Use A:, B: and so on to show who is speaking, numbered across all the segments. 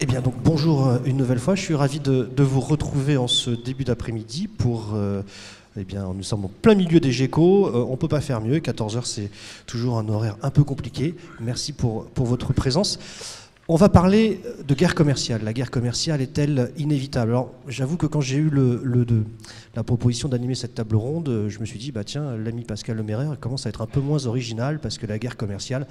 A: Eh bien, donc bonjour une nouvelle fois. Je suis ravi de vous retrouver en ce début d'après-midi pour. Eh bien, nous sommes en plein milieu des GECO. On ne peut pas faire mieux. 14 heures, c'est toujours un horaire un peu compliqué. Merci pour votre présence. On va parler de guerre commerciale. La guerre commerciale est-elle inévitable? Alors, j'avoue que quand j'ai eu la proposition d'animer cette table ronde, je me suis dit, bah tiens, l'ami Pascal Lemairer commence à être un peu moins original parce que la guerre commerciale,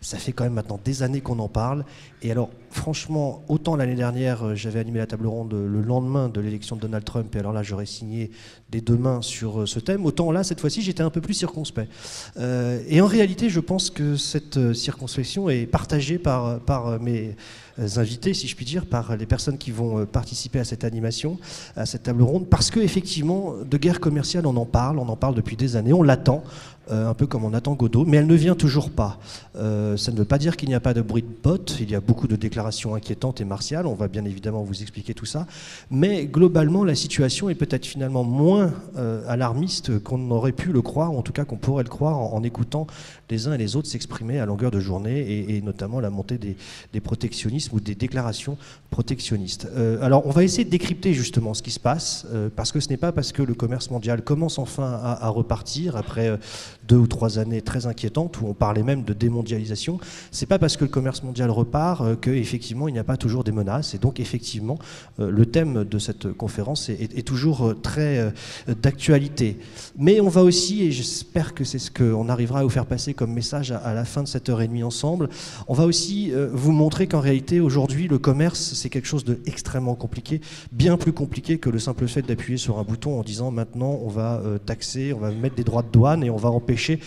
A: ça fait quand même maintenant des années qu'on en parle. Et alors, franchement, autant l'année dernière, j'avais animé la table ronde le lendemain de l'élection de Donald Trump, et alors là, j'aurais signé des deux mains sur ce thème, autant là, cette fois-ci, j'étais un peu plus circonspect. Et en réalité, je pense que cette circonspection est partagée par mes invités, si je puis dire, par les personnes qui vont participer à cette animation, à cette table ronde, parce qu'effectivement, de guerre commerciale, on en parle depuis des années, on l'attend, un peu comme on attend Godot, mais elle ne vient toujours pas. Ça ne veut pas dire qu'il n'y a pas de bruit de bottes, il y a beaucoup de déclarations inquiétantes et martiales, on va bien évidemment vous expliquer tout ça, mais globalement, la situation est peut-être finalement moins alarmiste qu'on aurait pu le croire, ou en tout cas qu'on pourrait le croire en écoutant les uns et les autres s'exprimer à longueur de journée, et notamment la montée des protectionnismes ou des déclarations protectionnistes. Alors, on va essayer de décrypter justement ce qui se passe, parce que ce n'est pas parce que le commerce mondial commence enfin à repartir après 2 ou 3 années très inquiétantes où on parlait même de démondialisation. C'est pas parce que le commerce mondial repart qu'effectivement il n'y a pas toujours des menaces. Et donc effectivement, le thème de cette conférence est toujours très d'actualité. Mais on va aussi, et j'espère que c'est ce qu'on arrivera à vous faire passer comme message à la fin de cette heure et demie ensemble, on va aussi vous montrer qu'en réalité aujourd'hui le commerce c'est quelque chose d'extrêmement compliqué, bien plus compliqué que le simple fait d'appuyer sur un bouton en disant maintenant on va taxer, on va mettre des droits de douane et on va empêcher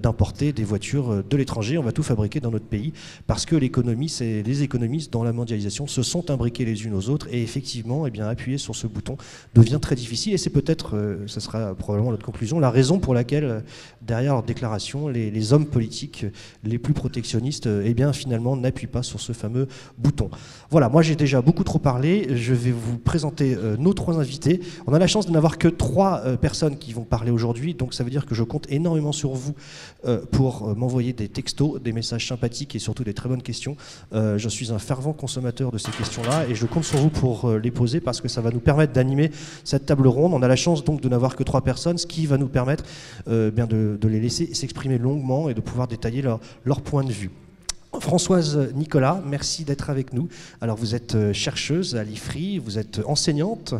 A: d'importer des voitures de l'étranger, on va tout fabriquer dans notre pays parce que l'économie, c'est les économistes dans la mondialisation se sont imbriqués les unes aux autres et effectivement eh bien, appuyer sur ce bouton devient très difficile et c'est peut-être, ce sera probablement notre conclusion, la raison pour laquelle derrière leur déclaration, les hommes politiques les plus protectionnistes eh bien, finalement n'appuient pas sur ce fameux bouton. Voilà, moi j'ai déjà beaucoup trop parlé, je vais vous présenter nos 3 invités. On a la chance de n'avoir que 3 personnes qui vont parler aujourd'hui, donc ça veut dire que je compte énormément sur vous pour m'envoyer des textos, des messages sympathiques et surtout des très bonnes questions. Je suis un fervent consommateur de ces questions-là et je compte sur vous pour les poser parce que ça va nous permettre d'animer cette table ronde. On a la chance donc de n'avoir que 3 personnes, ce qui va nous permettre bien de les laisser s'exprimer longuement et de pouvoir détailler leur point de vue. Françoise Nicolas, merci d'être avec nous. Alors vous êtes chercheuse à l'IFRI, vous êtes enseignante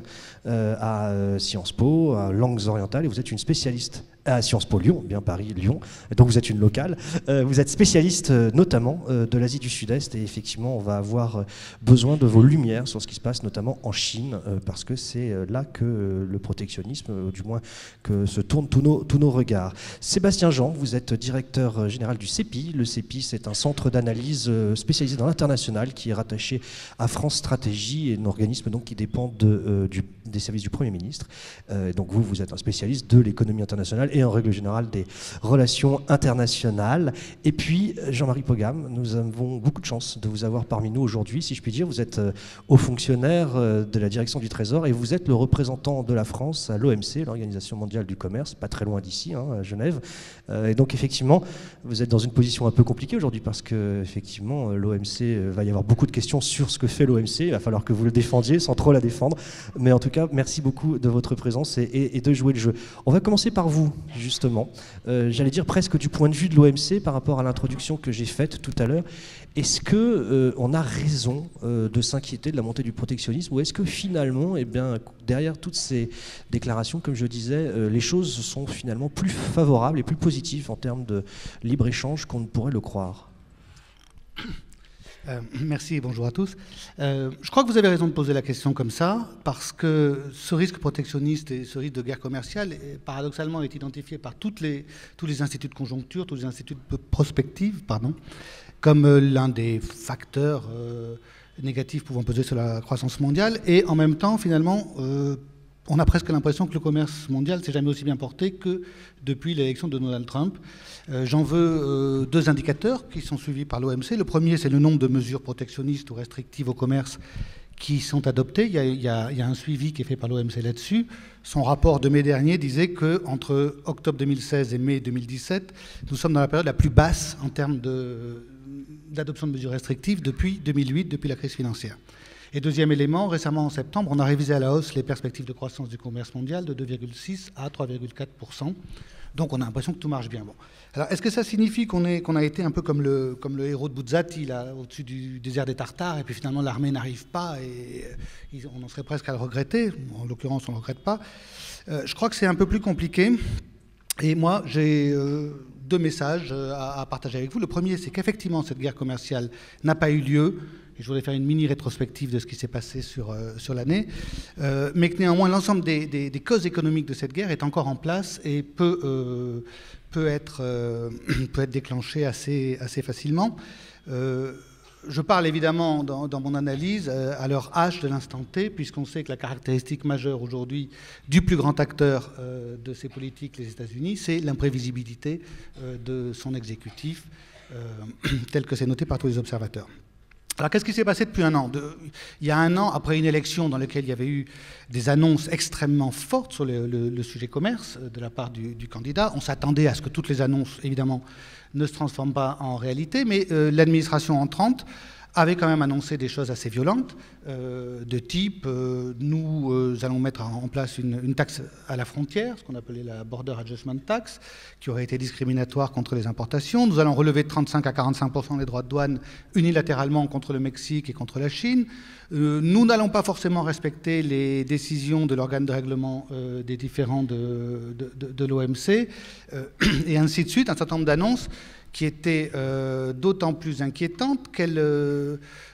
A: à Sciences Po, à langues orientales et vous êtes une spécialiste à Sciences Po Lyon, bien Paris, Lyon, donc vous êtes une locale. Vous êtes spécialiste notamment de l'Asie du Sud-Est et effectivement on va avoir besoin de vos lumières sur ce qui se passe notamment en Chine parce que c'est là que le protectionnisme, du moins que se tournent tous nos regards. Sébastien Jean, vous êtes directeur général du CEPI. Le CEPI c'est un centre d'analyse spécialisé dans l'international qui est rattaché à France Stratégie et un organisme donc qui dépend des services du Premier ministre. Donc vous êtes un spécialiste de l'économie internationale et en règle générale des relations internationales. Et puis Jean-Marie Pogam, nous avons beaucoup de chance de vous avoir parmi nous aujourd'hui, si je puis dire. Vous êtes haut fonctionnaire de la direction du Trésor et vous êtes le représentant de la France à l'OMC, l'Organisation mondiale du commerce, pas très loin d'ici, à Genève. Et donc effectivement, vous êtes dans une position un peu compliquée aujourd'hui parce que effectivement l'OMC, va y avoir beaucoup de questions sur ce que fait l'OMC. Il va falloir que vous le défendiez sans trop la défendre. Mais en tout cas, merci beaucoup de votre présence et de jouer le jeu. On va commencer par vous, justement. J'allais dire presque du point de vue de l'OMC par rapport à l'introduction que j'ai faite tout à l'heure. Est-ce qu'on a raison de s'inquiéter de la montée du protectionnisme ou est-ce que finalement, eh bien, derrière toutes ces déclarations, comme je disais, les choses sont finalement plus favorables et plus positives en termes de libre-échange qu'on ne pourrait le croire?
B: Merci et bonjour à tous. Je crois que vous avez raison de poser la question comme ça, parce que ce risque protectionniste et ce risque de guerre commerciale, paradoxalement, est identifié par tous les instituts de conjoncture, tous les instituts de prospective, comme l'un des facteurs négatifs pouvant peser sur la croissance mondiale. Et en même temps, finalement, on a presque l'impression que le commerce mondial s'est jamais aussi bien porté que depuis l'élection de Donald Trump. J'en veux 2 indicateurs qui sont suivis par l'OMC. Le premier, c'est le nombre de mesures protectionnistes ou restrictives au commerce qui sont adoptées. Il y a un suivi qui est fait par l'OMC là-dessus. Son rapport de mai dernier disait qu'entre octobre 2016 et mai 2017, nous sommes dans la période la plus basse en termes de d'adoption de mesures restrictives depuis 2008, depuis la crise financière. Et deuxième élément, récemment en septembre, on a révisé à la hausse les perspectives de croissance du commerce mondial de 2,6 à 3,4%. Donc on a l'impression que tout marche bien. Bon. Alors est-ce que ça signifie qu'on a été un peu comme le héros de Buzzati, là, au-dessus du désert des Tartares, et puis finalement l'armée n'arrive pas, et on en serait presque à le regretter. En l'occurrence, on ne le regrette pas. Je crois que c'est un peu plus compliqué. Et moi, j'ai deux messages à partager avec vous. Le premier, c'est qu'effectivement, cette guerre commerciale n'a pas eu lieu. Et je voudrais faire une mini-rétrospective de ce qui s'est passé sur l'année. Mais que néanmoins, l'ensemble des causes économiques de cette guerre est encore en place et peut être déclenché assez facilement. Je parle évidemment dans mon analyse à l'heure H de l'instant T, puisqu'on sait que la caractéristique majeure aujourd'hui du plus grand acteur de ces politiques, les États-Unis, c'est l'imprévisibilité de son exécutif, tel que c'est noté par tous les observateurs. Alors, qu'est-ce qui s'est passé depuis un an ? Il y a un an, après une élection dans laquelle il y avait eu des annonces extrêmement fortes sur le sujet commerce de la part du candidat, on s'attendait à ce que toutes les annonces, évidemment, ne se transforment pas en réalité, mais l'administration entrante avait quand même annoncé des choses assez violentes, de type nous allons mettre en place une taxe à la frontière, ce qu'on appelait la Border Adjustment Tax, qui aurait été discriminatoire contre les importations. Nous allons relever de 35 à 45% les droits de douane unilatéralement contre le Mexique et contre la Chine. Nous n'allons pas forcément respecter les décisions de l'organe de règlement des différends de l'OMC, et ainsi de suite, un certain nombre d'annonces qui était d'autant plus inquiétante qu'elle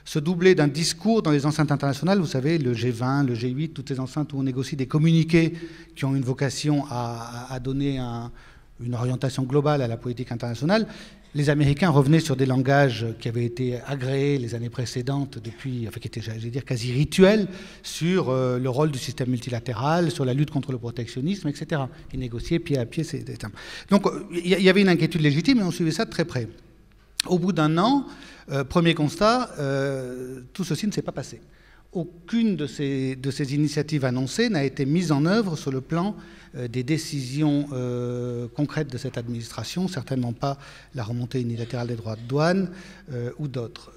B: se doublait d'un discours dans les enceintes internationales, vous savez, le G20, le G8, toutes ces enceintes où on négocie des communiqués qui ont une vocation à donner une orientation globale à la politique internationale. Les Américains revenaient sur des langages qui avaient été agréés les années précédentes, qui étaient, j'allais dire, quasi rituels, sur le rôle du système multilatéral, sur la lutte contre le protectionnisme, etc. Ils négociaient pied à pied. Donc il y avait une inquiétude légitime et on suivait ça de très près. Au bout d'un an, premier constat, tout ceci ne s'est pas passé. Aucune de ces initiatives annoncées n'a été mise en œuvre sur le plan des décisions concrètes de cette administration, certainement pas la remontée unilatérale des droits de douane ou d'autres.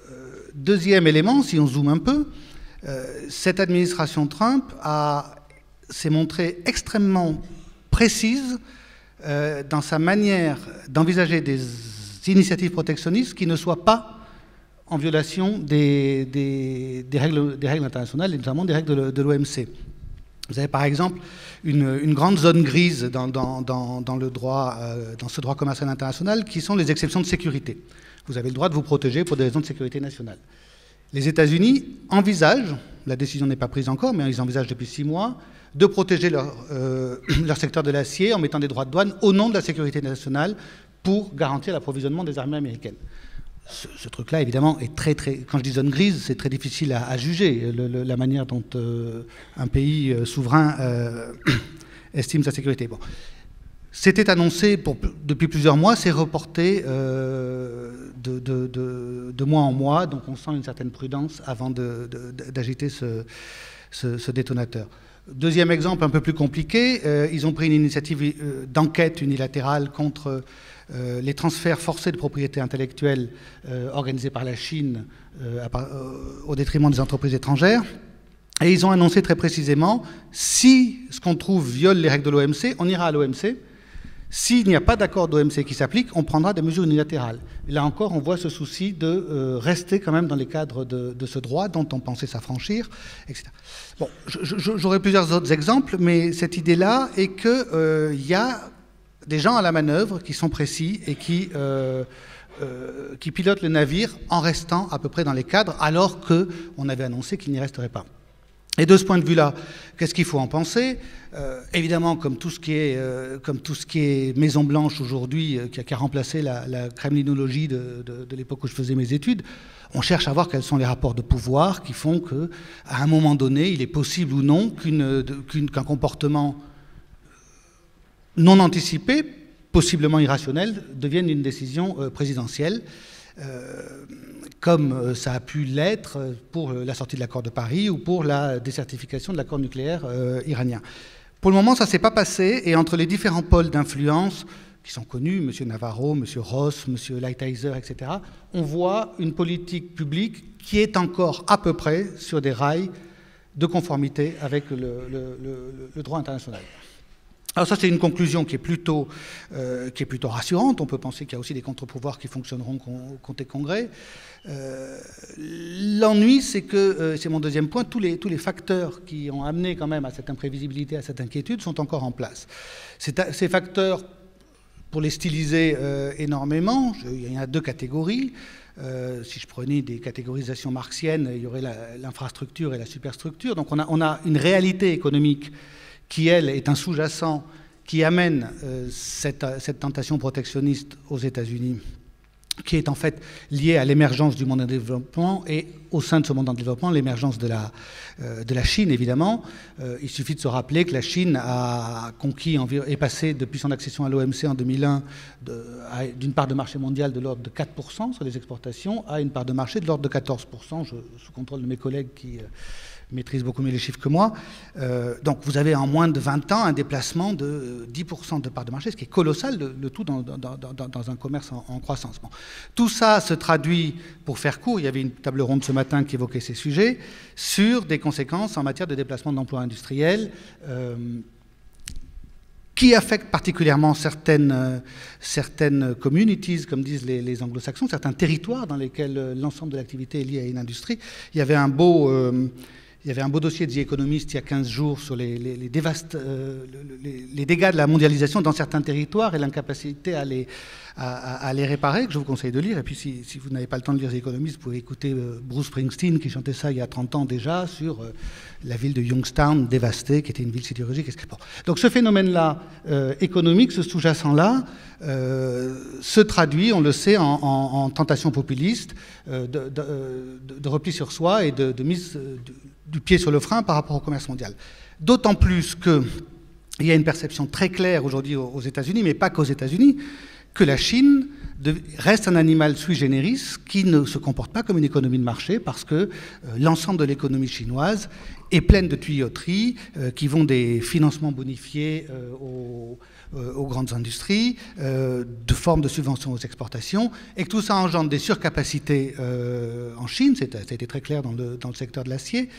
B: Deuxième élément, si on zoome un peu, cette administration Trump s'est montrée extrêmement précise dans sa manière d'envisager des initiatives protectionnistes qui ne soient pas en violation des règles internationales, et notamment des règles de l'OMC. Vous avez par exemple une grande zone grise dans ce droit commercial international qui sont les exceptions de sécurité. Vous avez le droit de vous protéger pour des raisons de sécurité nationale. Les États-Unis envisagent, la décision n'est pas prise encore, mais ils envisagent depuis 6 mois, de protéger leur secteur de l'acier en mettant des droits de douane au nom de la sécurité nationale pour garantir l'approvisionnement des armées américaines. Ce truc-là, évidemment, est très, quand je dis zone grise, c'est très difficile à juger, la manière dont un pays souverain estime sa sécurité. Bon. C'était annoncé depuis plusieurs mois, c'est reporté de mois en mois, donc on sent une certaine prudence avant d'agiter ce détonateur. Deuxième exemple un peu plus compliqué, ils ont pris une initiative d'enquête unilatérale contre les transferts forcés de propriété intellectuelle organisés par la Chine au détriment des entreprises étrangères. Et ils ont annoncé très précisément, si ce qu'on trouve viole les règles de l'OMC, on ira à l'OMC. S'il n'y a pas d'accord d'OMC qui s'applique, on prendra des mesures unilatérales. Et là encore, on voit ce souci de rester quand même dans les cadres de ce droit dont on pensait s'affranchir, etc. Bon, j'aurais plusieurs autres exemples, mais cette idée-là est qu'il y a des gens à la manœuvre qui sont précis et qui pilotent le navire en restant à peu près dans les cadres, alors qu'on avait annoncé qu'il n'y resterait pas. Et de ce point de vue-là, qu'est-ce qu'il faut en penser ? Évidemment, comme tout ce qui est Maison Blanche aujourd'hui, qui a remplacé la kremlinologie de l'époque où je faisais mes études, on cherche à voir quels sont les rapports de pouvoir qui font qu'à un moment donné, il est possible ou non qu'un comportement non anticipé, possiblement irrationnel, devienne une décision présidentielle. Comme ça a pu l'être pour la sortie de l'accord de Paris ou pour la décertification de l'accord nucléaire iranien. Pour le moment, ça ne s'est pas passé, et entre les différents pôles d'influence, qui sont connus, M. Navarro, M. Ross, M. Lighthizer, etc., on voit une politique publique qui est encore à peu près sur des rails de conformité avec le droit international. Alors ça, c'est une conclusion qui est plutôt rassurante. On peut penser qu'il y a aussi des contre-pouvoirs qui fonctionneront côté Congrès. L'ennui, c'est que, c'est mon deuxième point, tous les facteurs qui ont amené quand même à cette imprévisibilité, à cette inquiétude, sont encore en place. Ces facteurs, pour les styliser énormément, il y en a deux catégories. Si je prenais des catégorisations marxiennes, il y aurait l'infrastructure et la superstructure. Donc on a une réalité économique qui, elle, est un sous-jacent qui amène cette tentation protectionniste aux États-Unis, qui est en fait liée à l'émergence du monde en développement et au sein de ce monde en développement, l'émergence de la Chine, évidemment. Il suffit de se rappeler que la Chine a conquis, est passée depuis son accession à l'OMC en 2001 d'une part de marché mondial de l'ordre de 4% sur les exportations à une part de marché de l'ordre de 14%, sous contrôle de mes collègues qui maîtrise beaucoup mieux les chiffres que moi. Donc vous avez en moins de 20 ans un déplacement de 10% de part de marché, ce qui est colossal, le tout dans un commerce en croissance. Bon. Tout ça se traduit, pour faire court, il y avait une table ronde ce matin qui évoquait ces sujets, sur des conséquences en matière de déplacement d'emplois industriels, qui affectent particulièrement certaines communities, comme disent les anglo-saxons, certains territoires dans lesquels l'ensemble de l'activité est lié à une industrie. Il y avait un beau dossier de The Economist il y a 15 jours sur les dégâts de la mondialisation dans certains territoires et l'incapacité à les réparer, que je vous conseille de lire. Et puis si vous n'avez pas le temps de lire The Economist, vous pouvez écouter Bruce Springsteen qui chantait ça il y a 30 ans déjà sur la ville de Youngstown dévastée, qui était une ville sidérurgique. Bon. Donc ce phénomène-là économique, ce sous-jacent-là, se traduit, on le sait, en tentation populiste, de repli sur soi et de mise du pied sur le frein par rapport au commerce mondial. D'autant plus qu'il y a une perception très claire aujourd'hui aux États-Unis, mais pas qu'aux États-Unis, que la Chine reste un animal sui generis qui ne se comporte pas comme une économie de marché parce que l'ensemble de l'économie chinoise est pleine de tuyauteries qui vont des financements bonifiés aux grandes industries, de formes de subventions aux exportations, et que tout ça engendre des surcapacités en Chine, ça a été très clair dans le secteur de l'acier,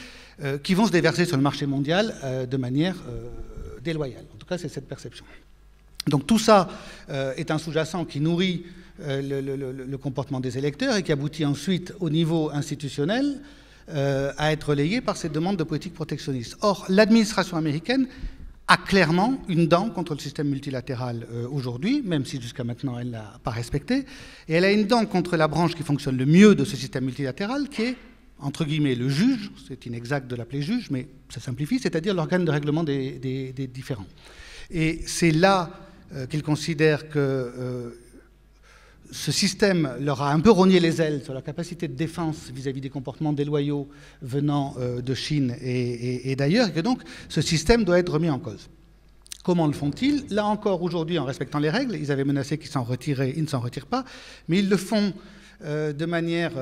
B: qui vont se déverser sur le marché mondial de manière déloyale. En tout cas, c'est cette perception. Donc tout ça est un sous-jacent qui nourrit le comportement des électeurs et qui aboutit ensuite au niveau institutionnel à être relayé par cette demande de politique protectionniste. Or, l'administration américaine a clairement une dent contre le système multilatéral aujourd'hui, même si jusqu'à maintenant elle ne l'a pas respecté, et elle a une dent contre la branche qui fonctionne le mieux de ce système multilatéral, qui est, entre guillemets, le juge, c'est inexact de l'appeler juge, mais ça simplifie, c'est-à-dire l'organe de règlement des différends. Et c'est là qu'ils considèrent que ce système leur a un peu rogné les ailes sur la capacité de défense vis-à-vis des comportements déloyaux venant de Chine et d'ailleurs, et que donc ce système doit être remis en cause. Comment le font-ils? Là encore, aujourd'hui, en respectant les règles, ils avaient menacé qu'ils s'en retiraient, ils ne s'en retirent pas, mais ils le font de manière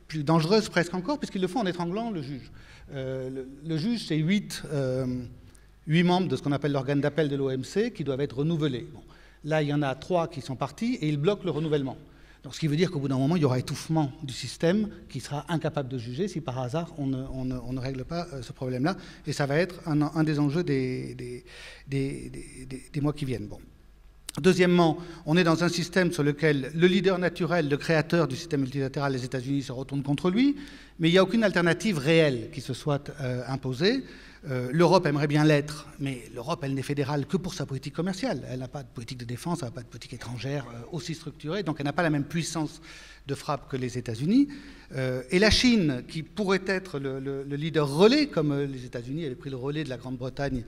B: plus dangereuse presque encore, puisqu'ils le font en étranglant le juge. Le juge, c'est 8 membres de ce qu'on appelle l'organe d'appel de l'OMC qui doivent être renouvelés. Bon. Là, il y en a 3 qui sont partis et ils bloquent le renouvellement. Donc, ce qui veut dire qu'au bout d'un moment, il y aura étouffement du système qui sera incapable de juger si par hasard on ne règle pas ce problème-là. Et ça va être un des enjeux des mois qui viennent. Bon. Deuxièmement, on est dans un système sur lequel le leader naturel, le créateur du système multilatéral, les États-Unis, se retourne contre lui, mais il n'y a aucune alternative réelle qui se soit imposée. L'Europe aimerait bien l'être, mais l'Europe, elle n'est fédérale que pour sa politique commerciale. Elle n'a pas de politique de défense, elle n'a pas de politique étrangère aussi structurée, donc elle n'a pas la même puissance de frappe que les États-Unis. Et la Chine, qui pourrait être le leader relais, comme les États-Unis avaient pris le relais de la Grande-Bretagne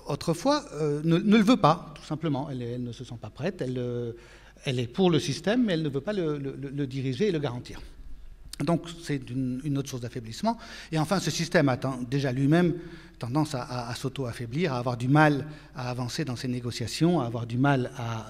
B: autrefois, ne le veut pas, tout simplement. Elle ne se sent pas prête, elle est pour le système, mais elle ne veut pas le diriger et le garantir. Donc c'est une autre source d'affaiblissement. Et enfin, ce système a déjà lui-même tendance à s'auto-affaiblir, à avoir du mal à avancer dans ses négociations, à avoir du mal à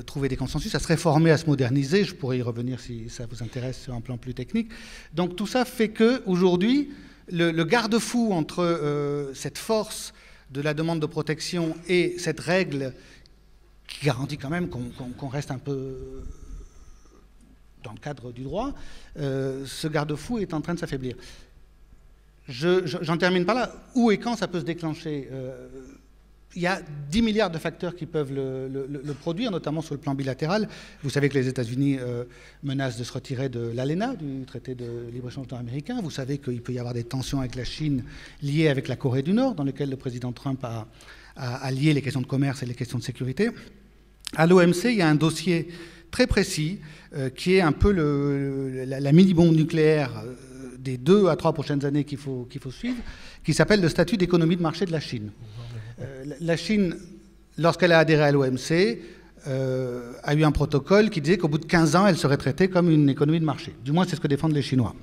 B: trouver des consensus, à se réformer, à se moderniser. Je pourrais y revenir si ça vous intéresse sur un plan plus technique. Donc tout ça fait qu'aujourd'hui, le garde-fou entre cette force de la demande de protection et cette règle qui garantit quand même qu'on reste un peu dans le cadre du droit, ce garde-fou est en train de s'affaiblir. J'en termine par là. Où et quand ça peut se déclencher? Il y a 10 milliards de facteurs qui peuvent le produire, notamment sur le plan bilatéral. Vous savez que les États-Unis menacent de se retirer de l'ALENA, du traité de libre-échange nord-américain. Vous savez qu'il peut y avoir des tensions avec la Chine liées avec la Corée du Nord, dans lesquelles le président Trump a lié les questions de commerce et les questions de sécurité. À l'OMC, il y a un dossier très précis qui est un peu la mini-bombe nucléaire des 2 à 3 prochaines années qu'il faut suivre, qui s'appelle le statut d'économie de marché de la Chine. La Chine, lorsqu'elle a adhéré à l'OMC, a eu un protocole qui disait qu'au bout de 15 ans, elle serait traitée comme une économie de marché. Du moins, c'est ce que défendent les Chinois.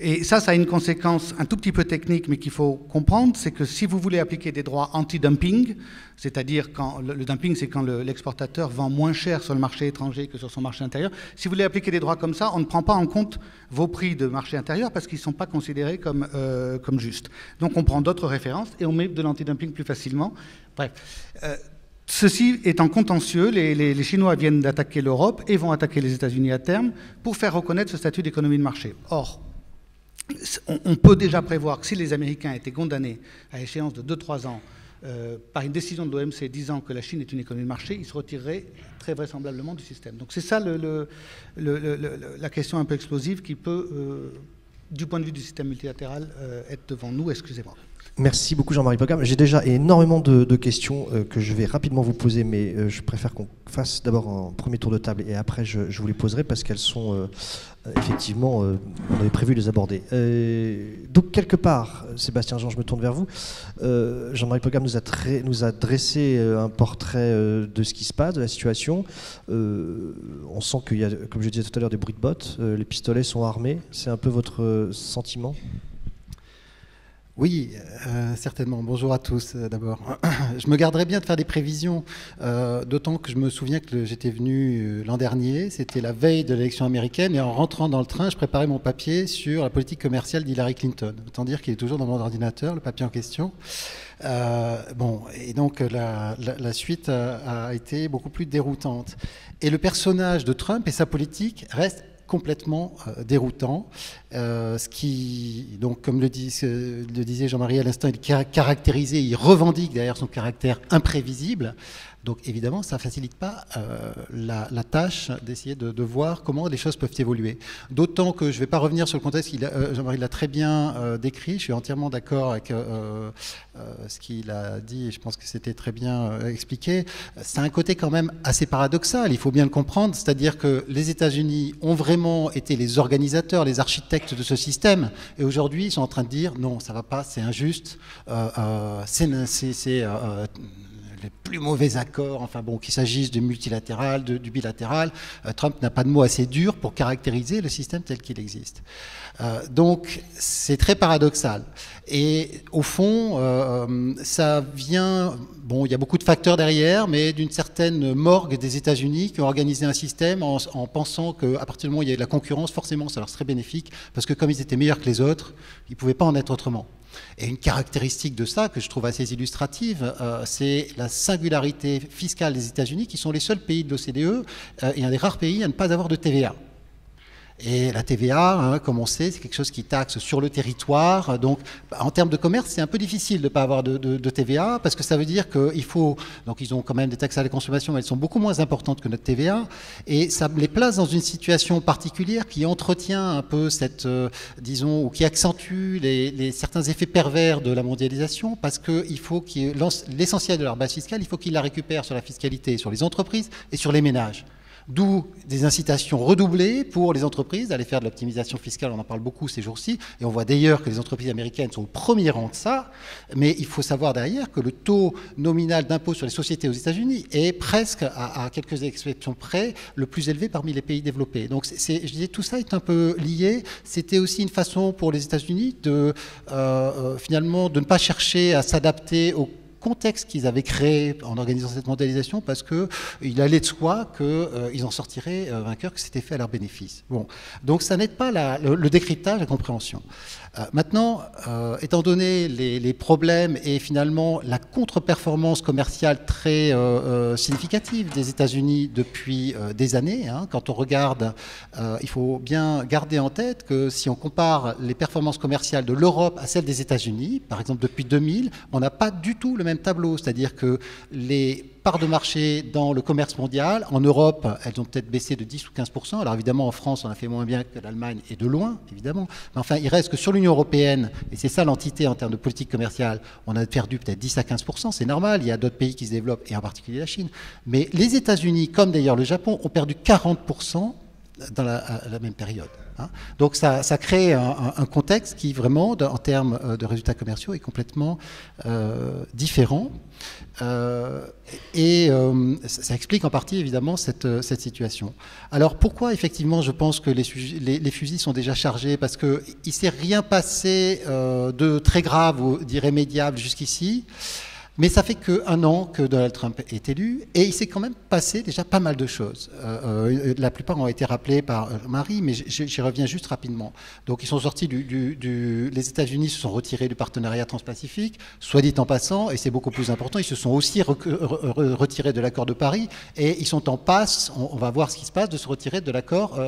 B: Et ça a une conséquence un tout petit peu technique, mais qu'il faut comprendre, c'est que si vous voulez appliquer des droits anti-dumping, c'est-à-dire quand le dumping, c'est quand l'exportateur vend moins cher sur le marché étranger que sur son marché intérieur, si vous voulez appliquer des droits comme ça, on ne prend pas en compte vos prix de marché intérieur parce qu'ils ne sont pas considérés comme justes. Donc on prend d'autres références et on met de l'anti-dumping plus facilement. Bref. Ceci étant contentieux, les Chinois viennent d'attaquer l'Europe et vont attaquer les États-Unis à terme pour faire reconnaître ce statut d'économie de marché. Or, on peut déjà prévoir que si les Américains étaient condamnés à échéance de 2-3 ans par une décision de l'OMC disant que la Chine est une économie de marché, ils se retireraient très vraisemblablement du système. Donc c'est ça la question un peu explosive qui peut, du point de vue du système multilatéral, être devant nous. Excusez-moi.
A: Merci beaucoup Jean-Marie Pogam. J'ai déjà énormément de questions que je vais rapidement vous poser, mais je préfère qu'on fasse d'abord un premier tour de table et après je vous les poserai parce qu'elles sont effectivement, on avait prévu de les aborder. Donc quelque part, Sébastien Jean, je me tourne vers vous. Jean-Marie Pogam nous a dressé un portrait de ce qui se passe, de la situation. On sent qu'il y a, comme je disais tout à l'heure, des bruits de bottes. Les pistolets sont armés. C'est un peu votre sentiment ?
C: Oui, certainement. Bonjour à tous d'abord. Je me garderais bien de faire des prévisions, d'autant que je me souviens que j'étais venu l'an dernier, c'était la veille de l'élection américaine, et en rentrant dans le train, je préparais mon papier sur la politique commerciale d'Hillary Clinton. Autant dire qu'il est toujours dans mon ordinateur, le papier en question. Bon, et donc la suite a été beaucoup plus déroutante. Et le personnage de Trump et sa politique restent complètement déroutant, ce qui, donc, comme le disait Jean-Marie à l'instant, il est caractérisé, il revendique derrière son caractère imprévisible. Donc évidemment, ça ne facilite pas la tâche d'essayer de voir comment les choses peuvent évoluer. D'autant que je ne vais pas revenir sur le contexte, Jean-Marie l'a très bien décrit, je suis entièrement d'accord avec ce qu'il a dit, et je pense que c'était très bien expliqué. C'est un côté quand même assez paradoxal, il faut bien le comprendre, c'est-à-dire que les États-Unis ont vraiment été les organisateurs, les architectes de ce système, et aujourd'hui ils sont en train de dire non, ça ne va pas, c'est injuste, c'est les plus mauvais accords, enfin bon, qu'il s'agisse du multilatéral, du bilatéral, Trump n'a pas de mots assez durs pour caractériser le système tel qu'il existe. Donc c'est très paradoxal. Et au fond, ça vient, bon, il y a beaucoup de facteurs derrière, mais d'une certaine morgue des États-Unis qui ont organisé un système en pensant qu'à partir du moment où il y a de la concurrence, forcément ça leur serait bénéfique, parce que comme ils étaient meilleurs que les autres, ils ne pouvaient pas en être autrement. Et une caractéristique de ça, que je trouve assez illustrative, c'est la singularité fiscale des États-Unis, qui sont les seuls pays de l'OCDE et un des rares pays à ne pas avoir de TVA. Et la TVA, hein, comme on sait, c'est quelque chose qui taxe sur le territoire. Donc, en termes de commerce, c'est un peu difficile de ne pas avoir de TVA, parce que ça veut dire qu'il faut... Donc, ils ont quand même des taxes à la consommation, mais elles sont beaucoup moins importantes que notre TVA. Et ça les place dans une situation particulière qui entretient un peu cette, disons, ou qui accentue certains effets pervers de la mondialisation, parce qu'il faut qu'il l'essentiel de leur base fiscale, il faut qu'ils la récupèrent sur la fiscalité, sur les entreprises et sur les ménages. D'où des incitations redoublées pour les entreprises d'aller faire de l'optimisation fiscale, on en parle beaucoup ces jours-ci, et on voit d'ailleurs que les entreprises américaines sont au premier rang de ça, mais il faut savoir derrière que le taux nominal d'impôt sur les sociétés aux États-Unis est presque, à quelques exceptions près, le plus élevé parmi les pays développés. Donc je disais, tout ça est un peu lié. C'était aussi une façon pour les États-Unis de finalement de ne pas chercher à s'adapter aux contexte qu'ils avaient créé en organisant cette mondialisation, parce qu'il allait de soi qu'ils en sortiraient vainqueurs, que c'était fait à leur bénéfice. Bon. Donc ça n'aide pas le décryptage, la compréhension. Maintenant, étant donné les problèmes et finalement la contre-performance commerciale très significative des États-Unis depuis des années, hein, quand on regarde, il faut bien garder en tête que si on compare les performances commerciales de l'Europe à celles des États-Unis, par exemple depuis 2000, on n'a pas du tout le même tableau, c'est-à-dire que les parts de marché dans le commerce mondial, en Europe, elles ont peut-être baissé de 10 ou 15%. Alors évidemment, en France, on a fait moins bien que l'Allemagne, et de loin, évidemment. Mais enfin, il reste que sur l'Union européenne, et c'est ça l'entité en termes de politique commerciale, on a perdu peut-être 10 à 15%, c'est normal, il y a d'autres pays qui se développent, et en particulier la Chine. Mais les États-Unis, comme d'ailleurs le Japon, ont perdu 40% dans la même période. Hein. Donc ça crée un contexte qui vraiment, en termes de résultats commerciaux, est complètement différent. Ça explique en partie évidemment cette situation. Alors pourquoi effectivement je pense que les fusils sont déjà chargés? Parce qu'il ne s'est rien passé de très grave ou d'irrémédiable jusqu'ici. Mais ça fait qu'un an que Donald Trump est élu et il s'est quand même passé déjà pas mal de choses. La plupart ont été rappelées par Marie, mais j'y reviens juste rapidement. Donc ils sont sortis les États-Unis se sont retirés du partenariat transpacifique, soit dit en passant, et c'est beaucoup plus important, ils se sont aussi retirés de l'accord de Paris et ils sont en passe, on va voir ce qui se passe, de se retirer de l'accord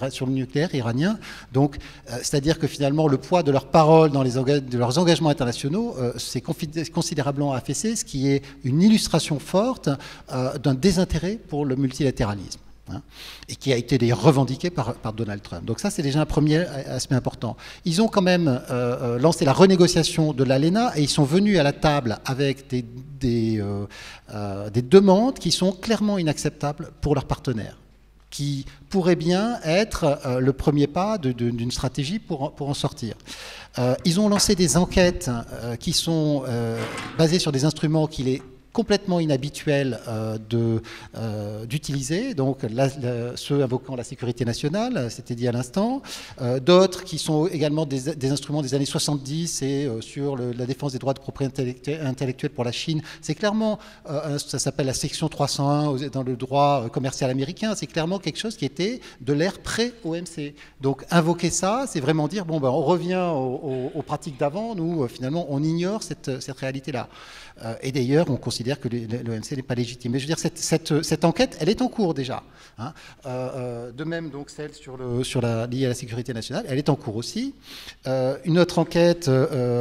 C: sur le nucléaire iranien. Donc c'est-à-dire que finalement le poids de leurs paroles dans de leurs engagements internationaux c'est considérablement affaissé, ce qui est une illustration forte d'un désintérêt pour le multilatéralisme, hein, et qui a été d'ailleurs revendiqué par Donald Trump. Donc ça, c'est déjà un premier aspect important. Ils ont quand même lancé la renégociation de l'ALENA et ils sont venus à la table avec des demandes qui sont clairement inacceptables pour leurs partenaires, qui pourrait bien être le premier pas d'une stratégie pour en sortir. Ils ont lancé des enquêtes qui sont basées sur des instruments qu'il est complètement inhabituel d'utiliser, donc ceux invoquant la sécurité nationale, c'était dit à l'instant, d'autres qui sont également des instruments des années 70 et sur la défense des droits de propriété intellectuelle pour la Chine. C'est clairement, ça s'appelle la section 301 dans le droit commercial américain, c'est clairement quelque chose qui était de l'ère pré-OMC. Donc invoquer ça, c'est vraiment dire, bon, ben, on revient aux pratiques d'avant, nous finalement on ignore cette réalité-là. Et d'ailleurs, on considère que l'OMC n'est pas légitime. Mais je veux dire, cette enquête, elle est en cours déjà. Hein. De même, donc, celle liée à la sécurité nationale, elle est en cours aussi. Une autre enquête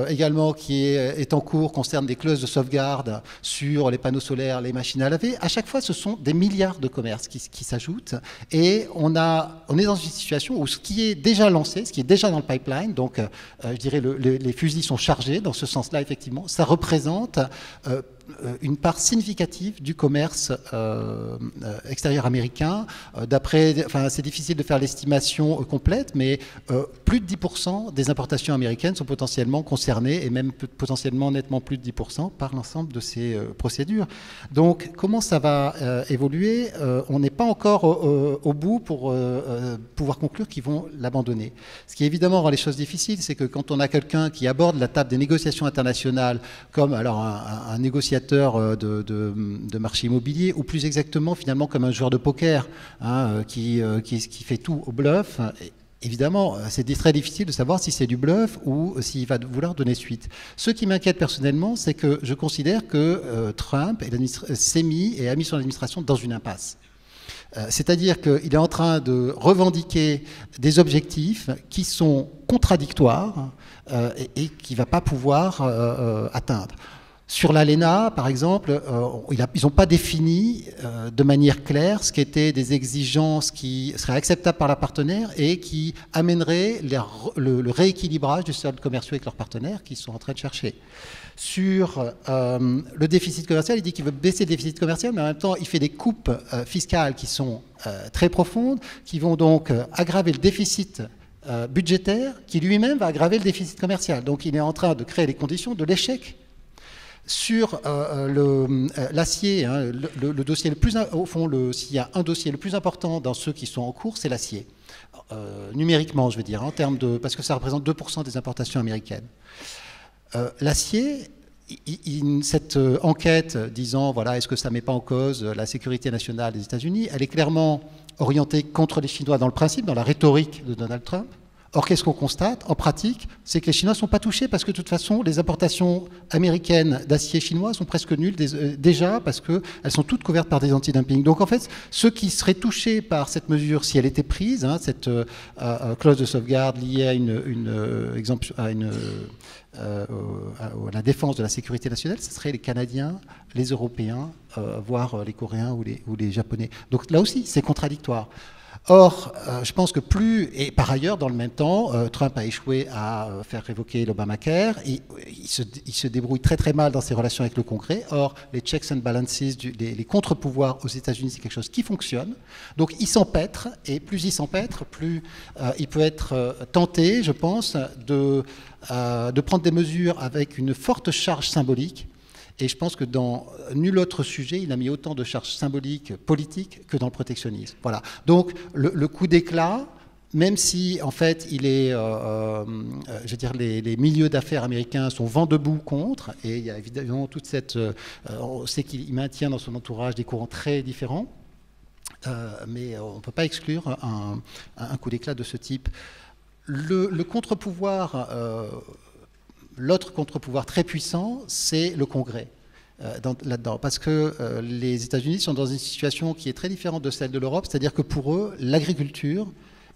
C: également qui est en cours concerne des clauses de sauvegarde sur les panneaux solaires, les machines à laver. À chaque fois, ce sont des milliards de commerces qui s'ajoutent. Et on est dans une situation où ce qui est déjà lancé, ce qui est déjà dans le pipeline, donc je dirais les fusils sont chargés dans ce sens-là, effectivement, ça représente une part significative du commerce extérieur américain. C'est difficile de faire l'estimation complète, mais plus de 10% des importations américaines sont potentiellement concernées, et même potentiellement nettement plus de 10% par l'ensemble de ces procédures. Donc, comment ça va évoluer? On n'est pas encore au bout pour pouvoir conclure qu'ils vont l'abandonner. Ce qui évidemment rend les choses difficiles, c'est que quand on a quelqu'un qui aborde la table des négociations internationales comme alors un négociateur de marché immobilier, ou plus exactement finalement comme un joueur de poker, hein, qui fait tout au bluff. Évidemment, c'est très difficile de savoir si c'est du bluff ou s'il va vouloir donner suite. Ce qui m'inquiète personnellement, c'est que je considère que Trump s'est mis et a mis son administration dans une impasse. C'est-à-dire qu'il est en train de revendiquer des objectifs qui sont contradictoires et qu'il ne va pas pouvoir atteindre. Sur l'ALENA, par exemple, ils n'ont pas défini de manière claire ce qu'étaient des exigences qui seraient acceptables par la partenaire et qui amèneraient le rééquilibrage du solde commercial avec leurs partenaires qu'ils sont en train de chercher. Sur le déficit commercial, il dit qu'il veut baisser le déficit commercial, mais en même temps, il fait des coupes fiscales qui sont très profondes, qui vont donc aggraver le déficit budgétaire, qui lui-même va aggraver le déficit commercial. Donc il est en train de créer les conditions de l'échec. Sur l'acier, hein, le dossier le plus, au fond, s'il y a un dossier le plus important dans ceux qui sont en cours, c'est l'acier. Numériquement, je veux dire, en termes parce que ça représente 2% des importations américaines. L'acier, cette enquête disant, voilà, est-ce que ça ne met pas en cause la sécurité nationale des États-Unis, elle est clairement orientée contre les Chinois dans le principe, dans la rhétorique de Donald Trump. Or, qu'est-ce qu'on constate en pratique? C'est que les Chinois ne sont pas touchés parce que de toute façon, les importations américaines d'acier chinois sont presque nulles déjà parce qu'elles sont toutes couvertes par des anti-dumping. Donc en fait, ceux qui seraient touchés par cette mesure, si elle était prise, hein, cette clause de sauvegarde liée à la défense de la sécurité nationale, ce seraient les Canadiens, les Européens, voire les Coréens ou les Japonais. Donc là aussi, c'est contradictoire. Or, je pense que et par ailleurs, dans le même temps, Trump a échoué à faire révoquer l'Obamacare. Il se débrouille très très mal dans ses relations avec le Congrès. Or, les checks and balances, les contre-pouvoirs aux États-Unis, c'est quelque chose qui fonctionne. Donc, il s'empêtre, et plus il s'empêtre, plus il peut être tenté, je pense, de prendre des mesures avec une forte charge symbolique. Et je pense que dans nul autre sujet, il a mis autant de charges symboliques, politiques, que dans le protectionnisme. Voilà. Donc, le coup d'éclat, même si, en fait, il est, je veux dire, les milieux d'affaires américains sont vent debout contre, et il y a évidemment toute cette... on sait qu'il maintient dans son entourage des courants très différents, mais on ne peut pas exclure un coup d'éclat de ce type. Le contre-pouvoir... L'autre contre-pouvoir très puissant, c'est le Congrès là-dedans. Parce que les États-Unis sont dans une situation qui est très différente de celle de l'Europe, c'est-à-dire que pour eux, l'agriculture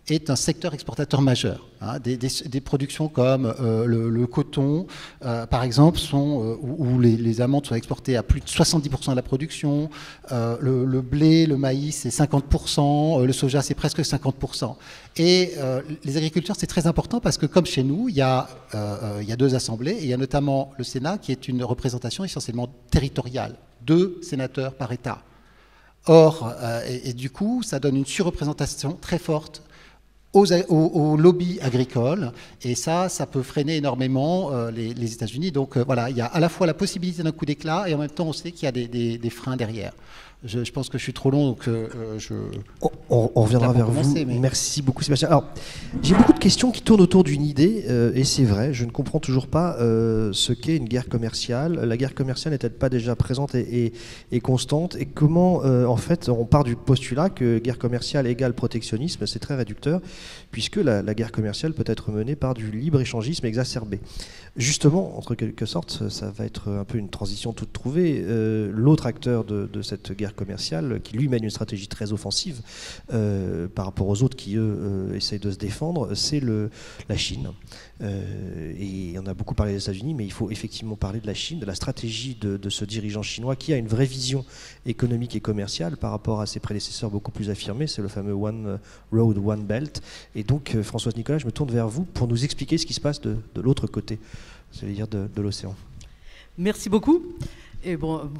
C: est un secteur exportateur majeur. Hein. Des productions comme le coton, par exemple, où les amandes sont exportées à plus de 70% de la production, le blé, le maïs, c'est 50%, le soja, c'est presque 50%. Et les agriculteurs, c'est très important parce que, comme chez nous, il y a deux assemblées, et il y a notamment le Sénat, qui est une représentation essentiellement territoriale, 2 sénateurs par État. Or, et du coup, ça donne une surreprésentation très forte au lobby agricole, et ça peut freiner énormément les États-Unis. Donc voilà, il y a à la fois la possibilité d'un coup d'éclat, et en même temps on sait qu'il y a des freins derrière. Je pense que je suis trop long, donc
A: on reviendra vers vous. Merci beaucoup, Sébastien. Alors, j'ai beaucoup de questions qui tournent autour d'une idée, et c'est vrai, je ne comprends toujours pas ce qu'est une guerre commerciale. La guerre commerciale n'est-elle pas déjà présente et constante? Et comment, en fait, on part du postulat que guerre commerciale égale protectionnisme? C'est très réducteur, puisque la guerre commerciale peut être menée par du libre-échangisme exacerbé. Justement, entre quelque sorte, ça va être un peu une transition toute trouvée. L'autre acteur de cette guerre commerciale, qui lui mène une stratégie très offensive par rapport aux autres qui, eux, essayent de se défendre, c'est la Chine. Et on a beaucoup parlé des États-Unis, mais il faut effectivement parler de la Chine, de la stratégie de ce dirigeant chinois qui a une vraie vision économique et commerciale par rapport à ses prédécesseurs beaucoup plus affirmés. C'est le fameux One Road, One Belt. Et donc, Françoise Nicolas, je me tourne vers vous pour nous expliquer ce qui se passe de l'autre côté, c'est-à-dire de l'océan.
D: Merci beaucoup. Et bon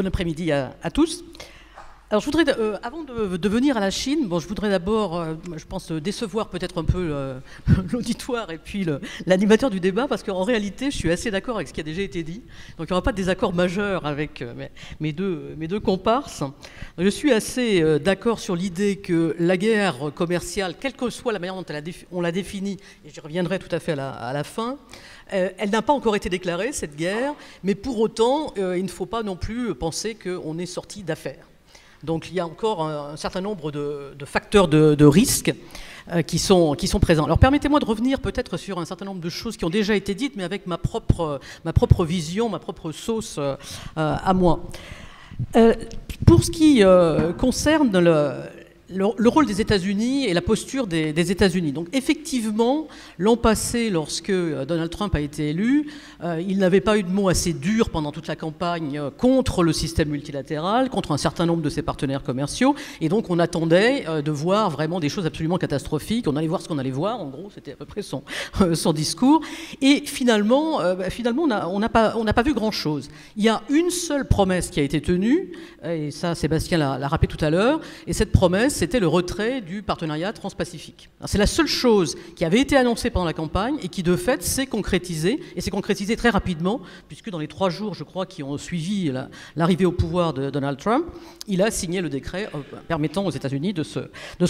D: après-midi à tous. Alors, je voudrais, avant de venir à la Chine, je voudrais d'abord, je pense, décevoir peut-être un peu l'auditoire et puis l'animateur du débat, parce qu'en réalité, je suis assez d'accord avec ce qui a déjà été dit. Donc, il n'y aura pas de désaccord majeur avec mes deux comparses. Je suis assez d'accord sur l'idée que la guerre commerciale, quelle que soit la manière dont on la définit, et j'y reviendrai tout à fait à la fin, elle n'a pas encore été déclarée, cette guerre, mais pour autant, il ne faut pas non plus penser qu'on est sorti d'affaire. Donc il y a encore un certain nombre de facteurs de risque qui sont présents. Alors permettez-moi de revenir peut-être sur un certain nombre de choses qui ont déjà été dites, mais avec ma propre vision, ma propre sauce à moi. Pour ce qui concerne le rôle des États-Unis et la posture des États-Unis. Donc effectivement, l'an passé, lorsque Donald Trump a été élu, il n'avait pas eu de mots assez durs pendant toute la campagne contre le système multilatéral, contre un certain nombre de ses partenaires commerciaux, et donc on attendait de voir vraiment des choses absolument catastrophiques. On allait voir ce qu'on allait voir, en gros, c'était à peu près son discours. Et finalement, on n'a pas vu grand-chose. Il y a une seule promesse qui a été tenue, et ça Sébastien l'a rappelé tout à l'heure, et cette promesse, c'était le retrait du partenariat transpacifique. C'est la seule chose qui avait été annoncée pendant la campagne et qui, de fait, s'est concrétisée, et s'est concrétisée très rapidement, puisque dans les 3 jours, je crois, qui ont suivi l'arrivée au pouvoir de Donald Trump, il a signé le décret permettant aux États-Unis de se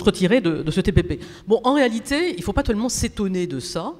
D: retirer de ce TPP. Bon, en réalité, il ne faut pas tellement s'étonner de ça,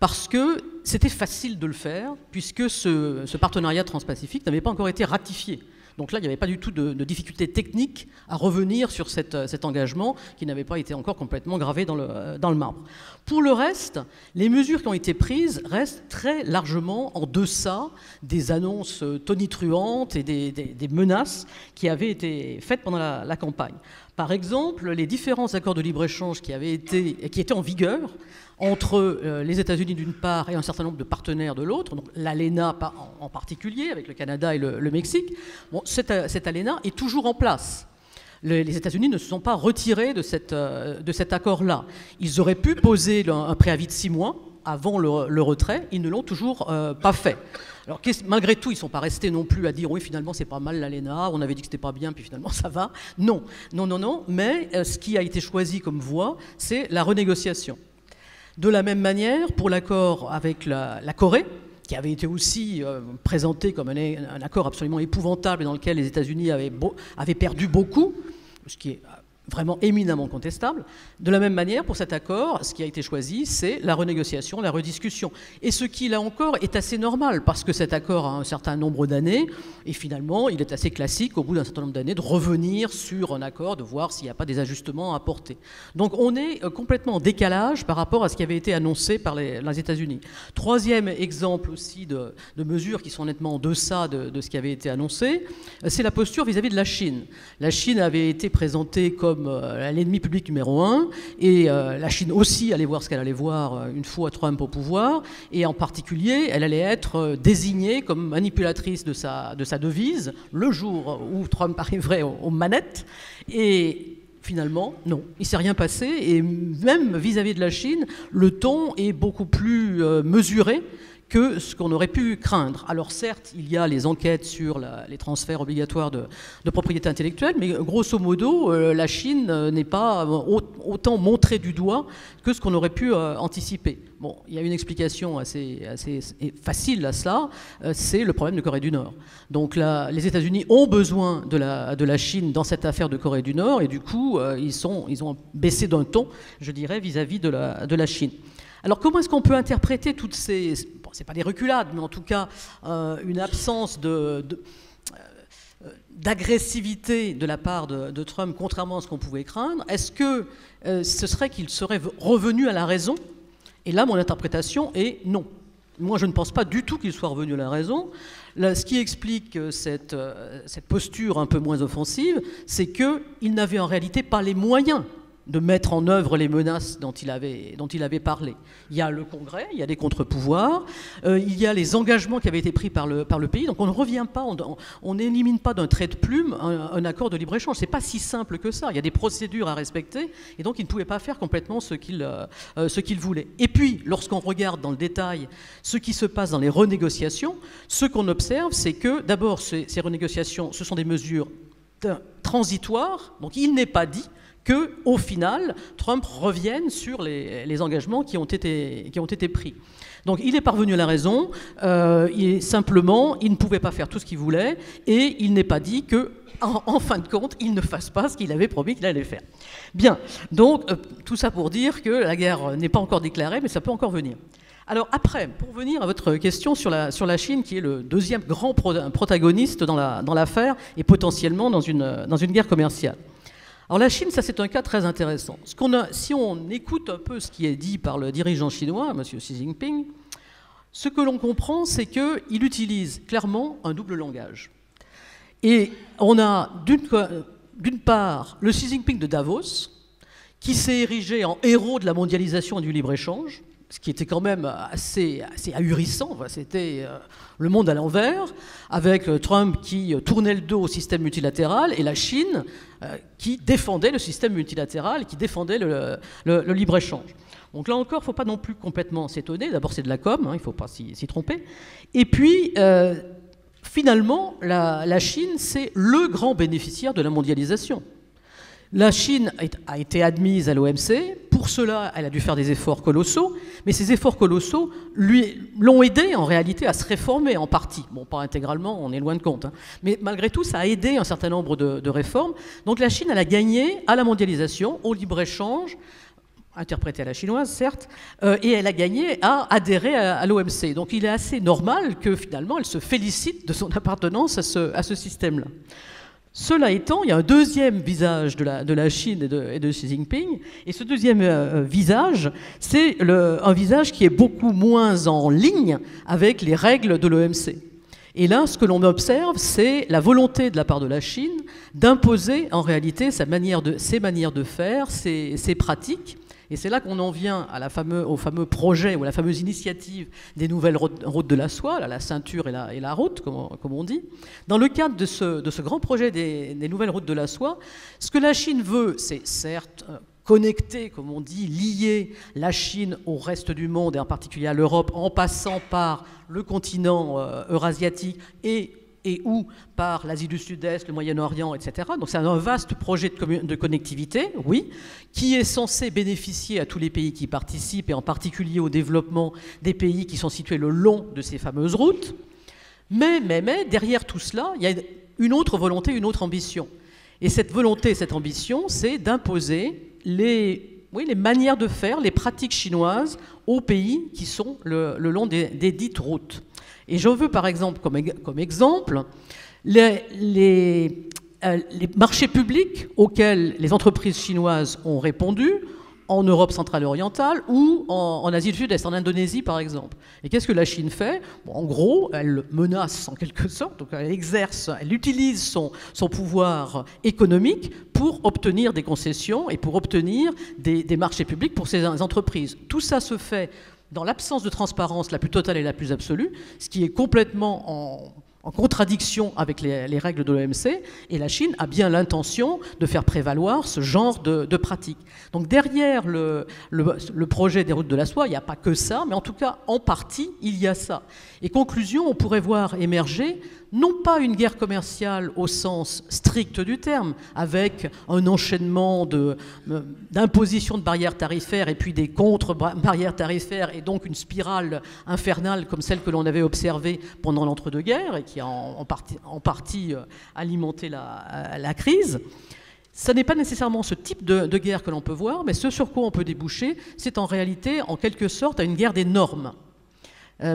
D: parce que c'était facile de le faire, puisque ce partenariat transpacifique n'avait pas encore été ratifié. Donc là, il n'y avait pas du tout de difficulté technique à revenir sur cet engagement qui n'avait pas été encore complètement gravé dans le marbre. Pour le reste, les mesures qui ont été prises restent très largement en deçà des annonces tonitruantes et des menaces qui avaient été faites pendant la campagne. Par exemple, les différents accords de libre-échange qui étaient en vigueur entre les États-Unis d'une part et un certain nombre de partenaires de l'autre, donc l'ALENA en particulier, avec le Canada et le Mexique, bon, cet ALENA est toujours en place. Les États-Unis ne se sont pas retirés de cet accord-là. Ils auraient pu poser un préavis de 6 mois avant le retrait, ils ne l'ont toujours pas fait. Alors malgré tout, ils ne sont pas restés non plus à dire oui, finalement c'est pas mal l'ALENA, on avait dit que c'était pas bien, puis finalement ça va. Non, mais ce qui a été choisi comme voie, c'est la renégociation. De la même manière, pour l'accord avec la Corée, qui avait été aussi présenté comme un accord absolument épouvantable dans lequel les États-Unis avaient perdu beaucoup, ce qui est vraiment éminemment contestable. De la même manière, pour cet accord, ce qui a été choisi, c'est la renégociation, la rediscussion. Et ce qui, là encore, est assez normal, parce que cet accord a un certain nombre d'années, et finalement, il est assez classique, au bout d'un certain nombre d'années, de revenir sur un accord, de voir s'il n'y a pas des ajustements à apporter. Donc on est complètement en décalage par rapport à ce qui avait été annoncé par les États-Unis. Troisième exemple aussi de mesures qui sont nettement en deçà de ce qui avait été annoncé, c'est la posture vis-à-vis de la Chine. La Chine avait été présentée comme l'ennemi public numéro 1, et la Chine aussi allait voir ce qu'elle allait voir une fois Trump au pouvoir, et en particulier, elle allait être désignée comme manipulatrice de sa devise le jour où Trump arriverait aux manettes, et finalement, non, il ne s'est rien passé, et même vis-à-vis de la Chine, le ton est beaucoup plus mesuré que ce qu'on aurait pu craindre. Alors certes, il y a les enquêtes sur les transferts obligatoires de propriété intellectuelle, mais grosso modo, la Chine n'est pas autant montrée du doigt que ce qu'on aurait pu anticiper. Bon, il y a une explication assez facile à cela, c'est le problème de Corée du Nord. Donc là, les États-Unis ont besoin de la Chine dans cette affaire de Corée du Nord, et du coup, ils ont baissé d'un ton, je dirais, vis-à-vis de la Chine. Alors comment est-ce qu'on peut interpréter toutes ces... Bon, ce n'est pas des reculades, mais en tout cas une absence d'agressivité de la part de Trump, contrairement à ce qu'on pouvait craindre. Est-ce que ce serait qu'il serait revenu à la raison? Et là, mon interprétation est non. Moi, je ne pense pas du tout qu'il soit revenu à la raison. Là, ce qui explique cette posture un peu moins offensive, c'est qu'il n'avait en réalité pas les moyens de mettre en œuvre les menaces dont il avait parlé. Il y a le Congrès, il y a des contre-pouvoirs, il y a les engagements qui avaient été pris par le pays, donc on ne revient pas, on n'élimine pas d'un trait de plume un accord de libre-échange. C'est pas si simple que ça, il y a des procédures à respecter, et donc il ne pouvait pas faire complètement ce qu'il voulait. Et puis, lorsqu'on regarde dans le détail ce qui se passe dans les renégociations, ce qu'on observe, c'est que d'abord, ces renégociations, ce sont des mesures transitoires, donc il n'est pas dit qu'au final, Trump revienne sur les engagements qui ont été pris. Donc il est parvenu à la raison, simplement, il ne pouvait pas faire tout ce qu'il voulait, et il n'est pas dit qu'en fin de compte, il ne fasse pas ce qu'il avait promis qu'il allait faire. Bien, donc tout ça pour dire que la guerre n'est pas encore déclarée, mais ça peut encore venir. Alors après, pour venir à votre question sur la Chine, qui est le deuxième grand protagoniste dans l'affaire, et potentiellement dans une guerre commerciale. Alors la Chine, ça c'est un cas très intéressant. Si on écoute un peu ce qui est dit par le dirigeant chinois, M. Xi Jinping, ce que l'on comprend, c'est qu'il utilise clairement un double langage. Et on a d'une part le Xi Jinping de Davos, qui s'est érigé en héros de la mondialisation et du libre-échange, ce qui était quand même assez ahurissant. C'était le monde à l'envers, avec Trump qui tournait le dos au système multilatéral et la Chine qui défendait le système multilatéral, qui défendait le libre-échange. Donc là encore, il ne faut pas non plus complètement s'étonner. D'abord, c'est de la com, il ne faut pas s'y tromper. Et puis, finalement, la Chine, c'est le grand bénéficiaire de la mondialisation. La Chine a été admise à l'OMC. Pour cela, elle a dû faire des efforts colossaux, mais ces efforts colossaux l'ont aidé en réalité à se réformer en partie. Bon, pas intégralement, on est loin de compte, mais malgré tout, ça a aidé un certain nombre de réformes. Donc la Chine, elle a gagné à la mondialisation, au libre-échange, interprétée à la chinoise, certes, et elle a gagné à adhérer à l'OMC. Donc il est assez normal que finalement elle se félicite de son appartenance à ce système-là. Cela étant, il y a un deuxième visage de la Chine et de Xi Jinping, et ce deuxième visage, c'est un visage qui est beaucoup moins en ligne avec les règles de l'OMC. Et là, ce que l'on observe, c'est la volonté de la part de la Chine d'imposer en réalité ses manières de faire, ses pratiques. Et c'est là qu'on en vient au fameux projet ou à la fameuse initiative des nouvelles routes de la soie, la ceinture et la route, comme on dit. Dans le cadre de ce grand projet des nouvelles routes de la soie, ce que la Chine veut, c'est certes connecter, comme on dit, lier la Chine au reste du monde, et en particulier à l'Europe, en passant par le continent eurasiatique et ou par l'Asie du Sud-Est, le Moyen-Orient, etc. Donc c'est un vaste projet de connectivité, oui, qui est censé bénéficier à tous les pays qui participent, et en particulier au développement des pays qui sont situés le long de ces fameuses routes. Mais derrière tout cela, il y a une autre volonté, une autre ambition. Et cette volonté, cette ambition, c'est d'imposer les manières de faire, les pratiques chinoises aux pays qui sont le long des dites routes. Et j'en veux par exemple comme exemple les marchés publics auxquels les entreprises chinoises ont répondu en Europe centrale et orientale ou en Asie du Sud-Est, en Indonésie par exemple. Et qu'est-ce que la Chine fait ? Bon, en gros, elle menace en quelque sorte, donc elle utilise son pouvoir économique pour obtenir des concessions et pour obtenir des marchés publics pour ces entreprises. Tout ça se fait dans l'absence de transparence la plus totale et la plus absolue, ce qui est complètement en contradiction avec les règles de l'OMC, et la Chine a bien l'intention de faire prévaloir ce genre de pratiques. Donc derrière le projet des routes de la soie, il n'y a pas que ça, mais en tout cas, en partie, il y a ça. Et conclusion, on pourrait voir émerger non pas une guerre commerciale au sens strict du terme, avec un enchaînement d'imposition de barrières tarifaires et puis des contre-barrières tarifaires, et donc une spirale infernale comme celle que l'on avait observée pendant l'entre-deux-guerres et qui a en partie alimenté la crise. Ce n'est pas nécessairement ce type de guerre que l'on peut voir, mais ce sur quoi on peut déboucher, c'est en réalité, en quelque sorte, une guerre des normes.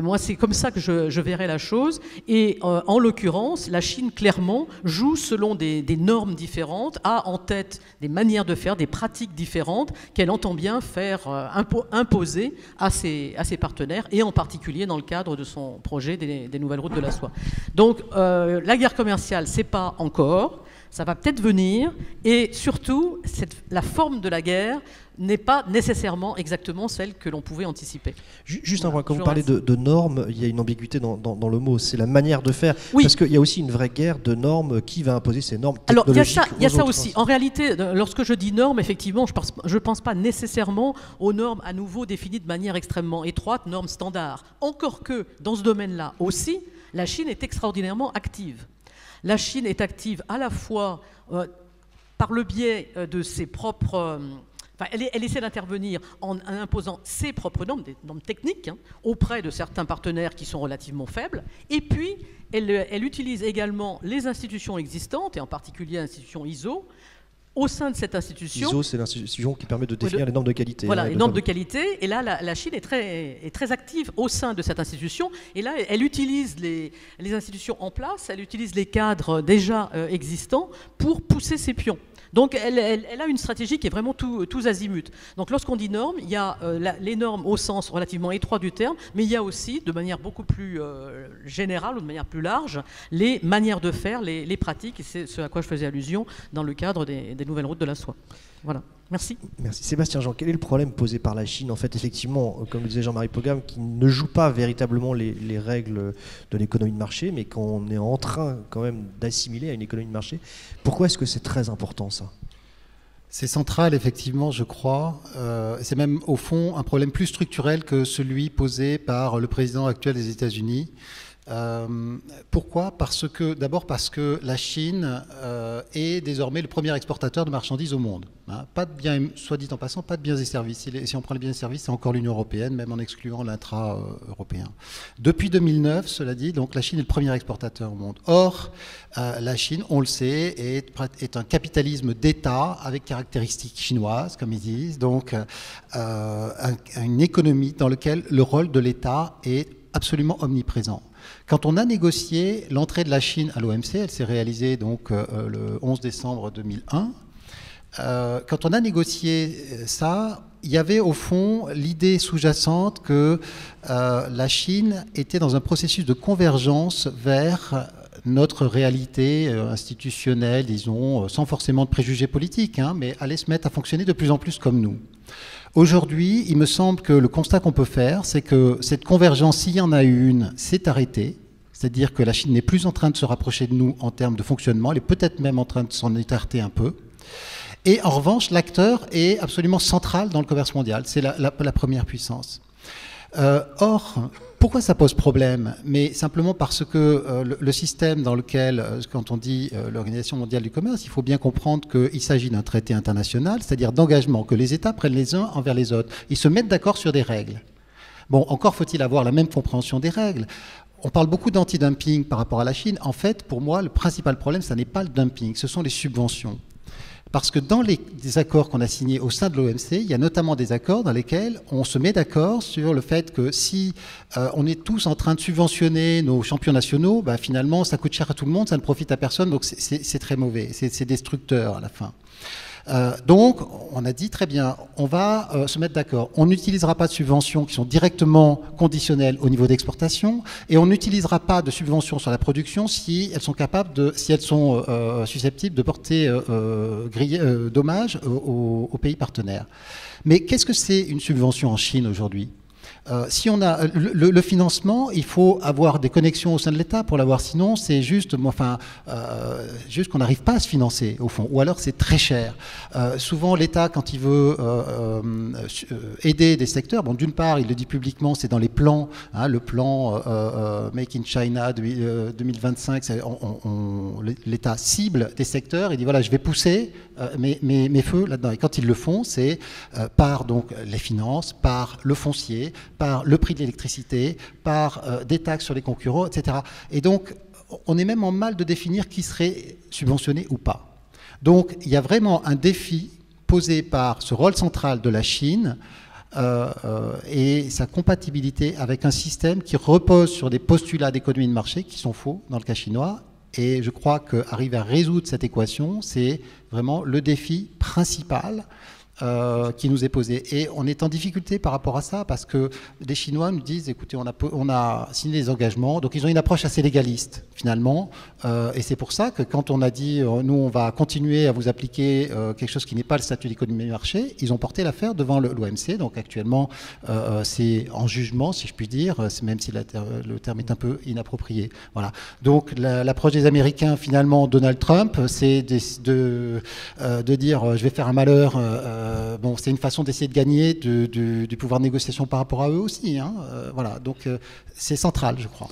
D: Moi, c'est comme ça que je verrais la chose. Et en l'occurrence, la Chine, clairement, joue selon des normes différentes, a en tête des manières de faire, des pratiques différentes qu'elle entend bien faire imposer à ses partenaires, et en particulier dans le cadre de son projet des nouvelles routes de la soie. Donc, la guerre commerciale, c'est pas encore. Ça va peut-être venir, et surtout, la forme de la guerre n'est pas nécessairement exactement celle que l'on pouvait anticiper.
A: Juste un point, quand vous parlez de normes, il y a une ambiguïté dans le mot, c'est la manière de faire,
D: oui.
A: Parce qu'il y a aussi une vraie guerre de normes, qui va imposer ces normes technologiques.
D: Alors il y a ça aussi. En réalité, lorsque je dis normes, effectivement, je pense pas nécessairement aux normes à nouveau définies de manière extrêmement étroite, normes standards. Encore que, dans ce domaine-là aussi, la Chine est extraordinairement active. La Chine est active à la fois par le biais de ses propres... elle essaie d'intervenir en imposant ses propres normes, des normes techniques, auprès de certains partenaires qui sont relativement faibles. Et puis, elle utilise également les institutions existantes, et en particulier l'institution ISO. Au sein de cette institution...
A: ISO, c'est l'institution qui permet de définir les normes de qualité.
D: Voilà, les normes de qualité. Et là, la Chine est très active au sein de cette institution. Et là, elle utilise les institutions en place, elle utilise les cadres déjà existants pour pousser ses pions. Donc, elle a une stratégie qui est vraiment tous azimuts. Donc, lorsqu'on dit normes, il y a les normes au sens relativement étroit du terme, mais il y a aussi, de manière beaucoup plus générale ou de manière plus large, les manières de faire, les pratiques, et c'est ce à quoi je faisais allusion dans le cadre des nouvelles routes de la soie. Voilà. Merci.
A: Merci. Sébastien Jean, quel est le problème posé par la Chine, en fait, effectivement, comme le disait Jean-Marie Pogam, qui ne joue pas véritablement les règles de l'économie de marché, mais qu'on est en train quand même d'assimiler à une économie de marché. Pourquoi est-ce que c'est très important, ça ?
C: C'est central, effectivement, je crois. C'est même, au fond, un problème plus structurel que celui posé par le président actuel des États-Unis, Pourquoi ? D'abord parce que la Chine est désormais le premier exportateur de marchandises au monde. Hein. Pas de biens, soit dit en passant, pas de biens et services. Si on prend les biens et services, c'est encore l'Union européenne, même en excluant l'intra-européen. Depuis 2009, cela dit, donc la Chine est le premier exportateur au monde. Or, la Chine, on le sait, est un capitalisme d'État avec caractéristiques chinoises, comme ils disent, donc une économie dans laquelle le rôle de l'État est absolument omniprésent. Quand on a négocié l'entrée de la Chine à l'OMC, elle s'est réalisée donc le 11 décembre 2001, quand on a négocié ça, il y avait au fond l'idée sous-jacente que la Chine était dans un processus de convergence vers notre réalité institutionnelle, disons, sans forcément de préjugés politiques, hein, mais allait se mettre à fonctionner de plus en plus comme nous. Aujourd'hui, il me semble que le constat qu'on peut faire, c'est que cette convergence, s'il y en a eu une, s'est arrêtée. C'est-à-dire que la Chine n'est plus en train de se rapprocher de nous en termes de fonctionnement, elle est peut-être même en train de s'en écarter un peu. Et en revanche, l'acteur est absolument central dans le commerce mondial. C'est la première puissance. Or, pourquoi ça pose problème? Mais simplement parce que le système dans lequel, quand on dit l'Organisation mondiale du commerce, il faut bien comprendre qu'il s'agit d'un traité international, c'est-à-dire d'engagement que les États prennent les uns envers les autres. Ils se mettent d'accord sur des règles. Bon, encore faut-il avoir la même compréhension des règles. On parle beaucoup d'anti-dumping par rapport à la Chine. En fait, pour moi, le principal problème, ce n'est pas le dumping, ce sont les subventions. Parce que dans les accords qu'on a signés au sein de l'OMC, il y a notamment des accords dans lesquels on se met d'accord sur le fait que si on est tous en train de subventionner nos champions nationaux, bah finalement ça coûte cher à tout le monde, ça ne profite à personne, donc c'est très mauvais, c'est destructeur à la fin. Donc, on a dit très bien, on va se mettre d'accord. On n'utilisera pas de subventions qui sont directement conditionnelles au niveau d'exportation, et on n'utilisera pas de subventions sur la production si elles sont susceptibles de porter dommage aux pays partenaires. Mais qu'est-ce que c'est une subvention en Chine aujourd'hui ? Si on a le financement, il faut avoir des connexions au sein de l'État pour l'avoir. Sinon, c'est juste qu'on n'arrive pas à se financer au fond, ou alors c'est très cher. Souvent, l'État, quand il veut aider des secteurs, bon, d'une part, il le dit publiquement, c'est dans les plans, hein, le plan Make in China 2025. L'État cible des secteurs. Il dit voilà, je vais pousser mes feux là-dedans. Et quand ils le font, c'est par donc les finances, par le foncier, par le prix de l'électricité, par des taxes sur les concurrents, etc. Et donc, on est même en mal de définir qui serait subventionné ou pas. Donc, il y a vraiment un défi posé par ce rôle central de la Chine et sa compatibilité avec un système qui repose sur des postulats d'économie de marché qui sont faux dans le cas chinois. Et je crois qu'arriver à résoudre cette équation, c'est vraiment le défi principal qui nous est posé. Et on est en difficulté par rapport à ça parce que les Chinois nous disent, écoutez, on a signé des engagements, donc ils ont une approche assez légaliste finalement, et c'est pour ça que quand on a dit, nous on va continuer à vous appliquer quelque chose qui n'est pas le statut d'économie de marché, ils ont porté l'affaire devant l'OMC, donc actuellement c'est en jugement, si je puis dire, même si le terme est un peu inapproprié. Voilà. Donc l'approche des Américains, finalement, Donald Trump, c'est de dire, je vais faire un malheur. Bon, c'est une façon d'essayer de gagner du pouvoir de négociation par rapport à eux aussi. Hein. Voilà, donc c'est central, je crois.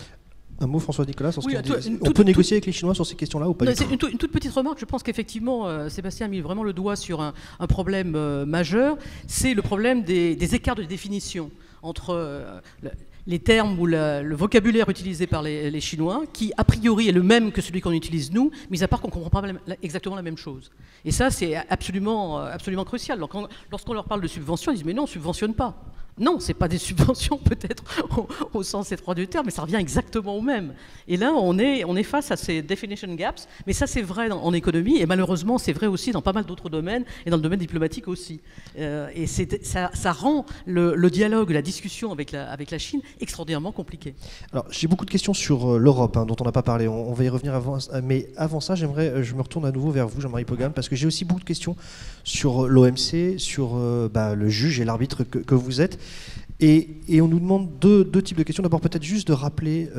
A: Un mot, François-Nicolas, sur ce qu'on dit. On peut négocier avec les Chinois sur ces questions-là ou pas?
D: Une toute petite remarque. Je pense qu'effectivement, Sébastien a mis vraiment le doigt sur un problème majeur. C'est le problème des écarts de définition entre les termes ou le vocabulaire utilisé par les Chinois, qui a priori est le même que celui qu'on utilise nous, mis à part qu'on ne comprend pas exactement la même chose. Et ça, c'est absolument crucial. Lorsqu'on leur parle de subventions, ils disent « mais non, on ne subventionne pas ». Non, ce n'est pas des subventions peut-être au sens étroit du terme, mais ça revient exactement au même. Et là, on est face à ces definition gaps, mais ça c'est vrai en économie, et malheureusement c'est vrai aussi dans pas mal d'autres domaines, et dans le domaine diplomatique aussi. Et ça rend le dialogue, la discussion avec la Chine extraordinairement compliqué.
A: Alors j'ai beaucoup de questions sur l'Europe, dont on n'a pas parlé, on va y revenir avant, mais avant ça, je me retourne à nouveau vers vous, Jean-Marie Pogam, parce que j'ai aussi beaucoup de questions sur l'OMC, sur le juge et l'arbitre que vous êtes. Et on nous demande deux types de questions. D'abord, peut-être juste de rappeler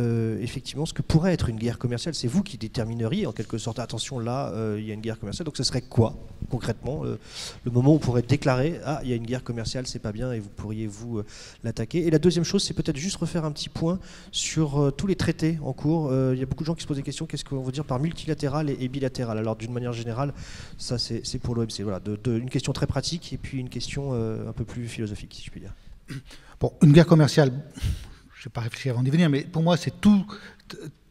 A: effectivement ce que pourrait être une guerre commerciale. C'est vous qui détermineriez en quelque sorte, attention, là, il y a une guerre commerciale. Donc ce serait quoi, concrètement, le moment où on pourrait déclarer, ah, il y a une guerre commerciale, c'est pas bien, et vous pourriez vous l'attaquer. Et la deuxième chose, c'est peut-être juste refaire un petit point sur tous les traités en cours. Il y a beaucoup de gens qui se posent des questions, qu'est-ce qu'on veut dire par multilatéral et bilatéral? Alors d'une manière générale, ça c'est pour l'OMC. Voilà, une question très pratique et puis une question un peu plus philosophique, si je puis dire.
B: Bon, une guerre commerciale, je ne vais pas réfléchir avant d'y venir, mais pour moi, c'est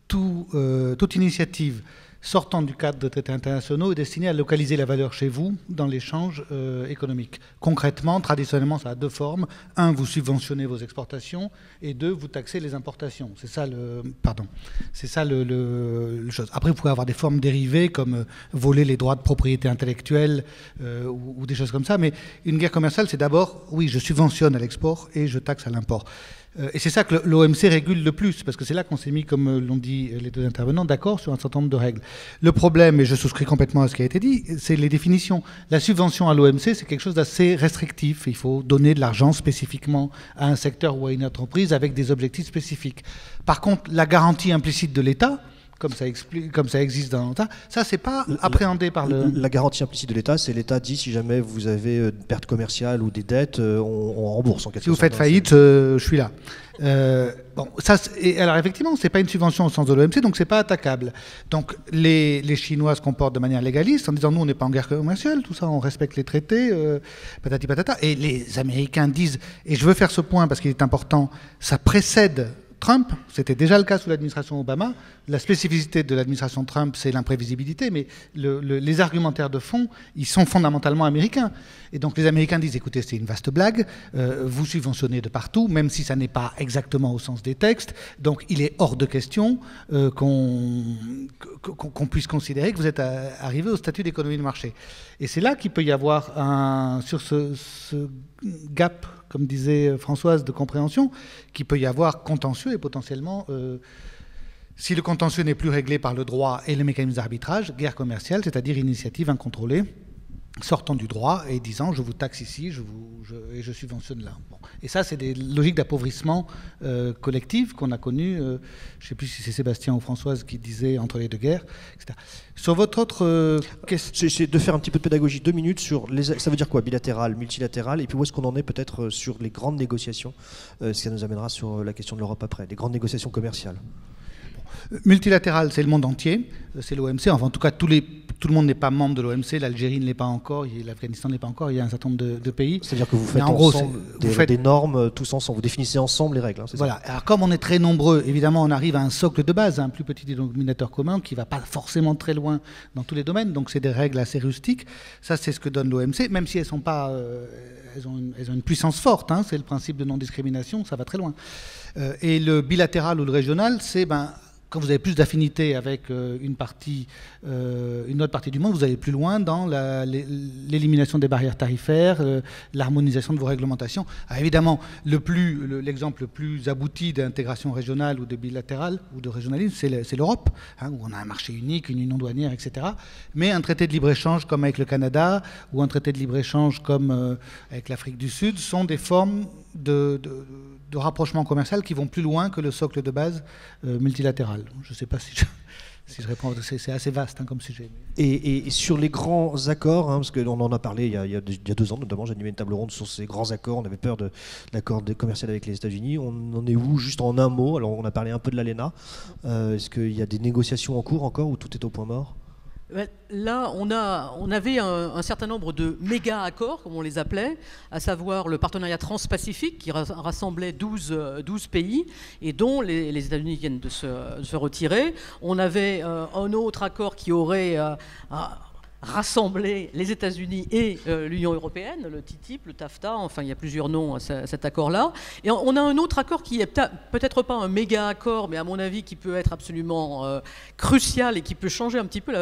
B: toute initiative sortant du cadre de traités internationaux est destinée à localiser la valeur chez vous dans l'échange économique. Concrètement, traditionnellement, ça a deux formes. Un, vous subventionnez vos exportations, et deux, vous taxez les importations. C'est ça le chose. Après, vous pouvez avoir des formes dérivées comme voler les droits de propriété intellectuelle ou des choses comme ça. Mais une guerre commerciale, c'est d'abord, oui, je subventionne à l'export et je taxe à l'import. Et c'est ça que l'OMC régule le plus, parce que c'est là qu'on s'est mis, comme l'ont dit les deux intervenants, d'accord sur un certain nombre de règles. Le problème, et je souscris complètement à ce qui a été dit, c'est les définitions. La subvention à l'OMC, c'est quelque chose d'assez restrictif. Il faut donner de l'argent spécifiquement à un secteur ou à une entreprise avec des objectifs spécifiques. Par contre, la garantie implicite de l'État, comme ça existe dans l'État, ça, c'est pas appréhendé par le...
A: La garantie implicite de l'État, c'est l'État dit si jamais vous avez une perte commerciale ou des dettes, on rembourse en quelque sorte.
B: Si vous faites faillite, je suis là. Bon, ça, alors effectivement, c'est pas une subvention au sens de l'OMC, donc c'est pas attaquable. Donc les Chinois se comportent de manière légaliste en disant nous on n'est pas en guerre commerciale, tout ça, on respecte les traités, patati patata. Et les Américains disent, et je veux faire ce point parce qu'il est important, ça précède Trump, c'était déjà le cas sous l'administration Obama. La spécificité de l'administration Trump, c'est l'imprévisibilité, mais les argumentaires de fond, ils sont fondamentalement américains. Et donc les Américains disent, écoutez, c'est une vaste blague, vous subventionnez de partout, même si ça n'est pas exactement au sens des textes, donc il est hors de question qu'on puisse considérer que vous êtes arrivé au statut d'économie de marché. Et c'est là qu'il peut y avoir, sur ce gap, comme disait Françoise, de compréhension, qu'il peut y avoir contentieux et potentiellement, si le contentieux n'est plus réglé par le droit et les mécanismes d'arbitrage, guerre commerciale, c'est-à-dire initiative incontrôlée, sortant du droit et disant je vous taxe ici et je subventionne là. Bon. Et ça, c'est des logiques d'appauvrissement collectif qu'on a connues, je ne sais plus si c'est Sébastien ou Françoise qui disait entre les deux guerres, etc. Sur votre autre question...
A: C'est de faire un petit peu de pédagogie, 2 minutes sur ça veut dire quoi, bilatéral, multilatéral, et puis où est-ce qu'on en est peut-être sur les grandes négociations, ça nous amènera sur la question de l'Europe après, les grandes négociations commerciales.
B: Multilatéral, c'est le monde entier, c'est l'OMC, enfin en tout cas tout le monde n'est pas membre de l'OMC, l'Algérie ne l'est pas encore, l'Afghanistan ne l'est pas encore, il y a un certain nombre de pays.
A: C'est-à-dire que vous faites ensemble des normes, tous ensemble, vous définissez ensemble les règles. Hein,
B: voilà, alors comme on est très nombreux, évidemment on arrive à un socle de base, un plus petit dénominateur commun qui ne va pas forcément très loin dans tous les domaines, donc c'est des règles assez rustiques, ça c'est ce que donne l'OMC, même si elles sont pas... Elles ont une puissance forte, hein, c'est le principe de non-discrimination, ça va très loin. Et le bilatéral ou le régional, c'est... quand vous avez plus d'affinité avec une autre partie du monde, vous allez plus loin dans l'élimination des barrières tarifaires, l'harmonisation de vos réglementations. Alors évidemment, l'exemple le plus abouti d'intégration régionale ou de bilatérale ou de régionalisme, c'est l'Europe, hein, où on a un marché unique, une union douanière, etc. Mais un traité de libre-échange comme avec le Canada ou un traité de libre-échange comme avec l'Afrique du Sud sont des formes de rapprochement commercial qui vont plus loin que le socle de base multilatéral. Je ne sais pas si je réponds, c'est assez vaste hein, comme sujet.
A: Et sur les grands accords, hein, parce qu'on en a parlé il y a 2 ans, notamment j'ai animé une table ronde sur ces grands accords, on avait peur de l'accord commercial avec les États-Unis, on en est où, juste en un mot? Alors on a parlé un peu de l'ALENA, est-ce qu'il y a des négociations en cours encore ou tout est au point mort?
D: Là, on avait un certain nombre de méga-accords, comme on les appelait, à savoir le partenariat transpacifique qui rassemblait 12 pays et dont les États-Unis viennent de se retirer. On avait un autre accord qui aurait rassembler les États-Unis et l'Union européenne, le TTIP, le TAFTA, enfin il y a plusieurs noms à cet accord-là. Et on a un autre accord qui est peut-être pas un méga accord, mais à mon avis qui peut être absolument crucial et qui peut changer un petit peu,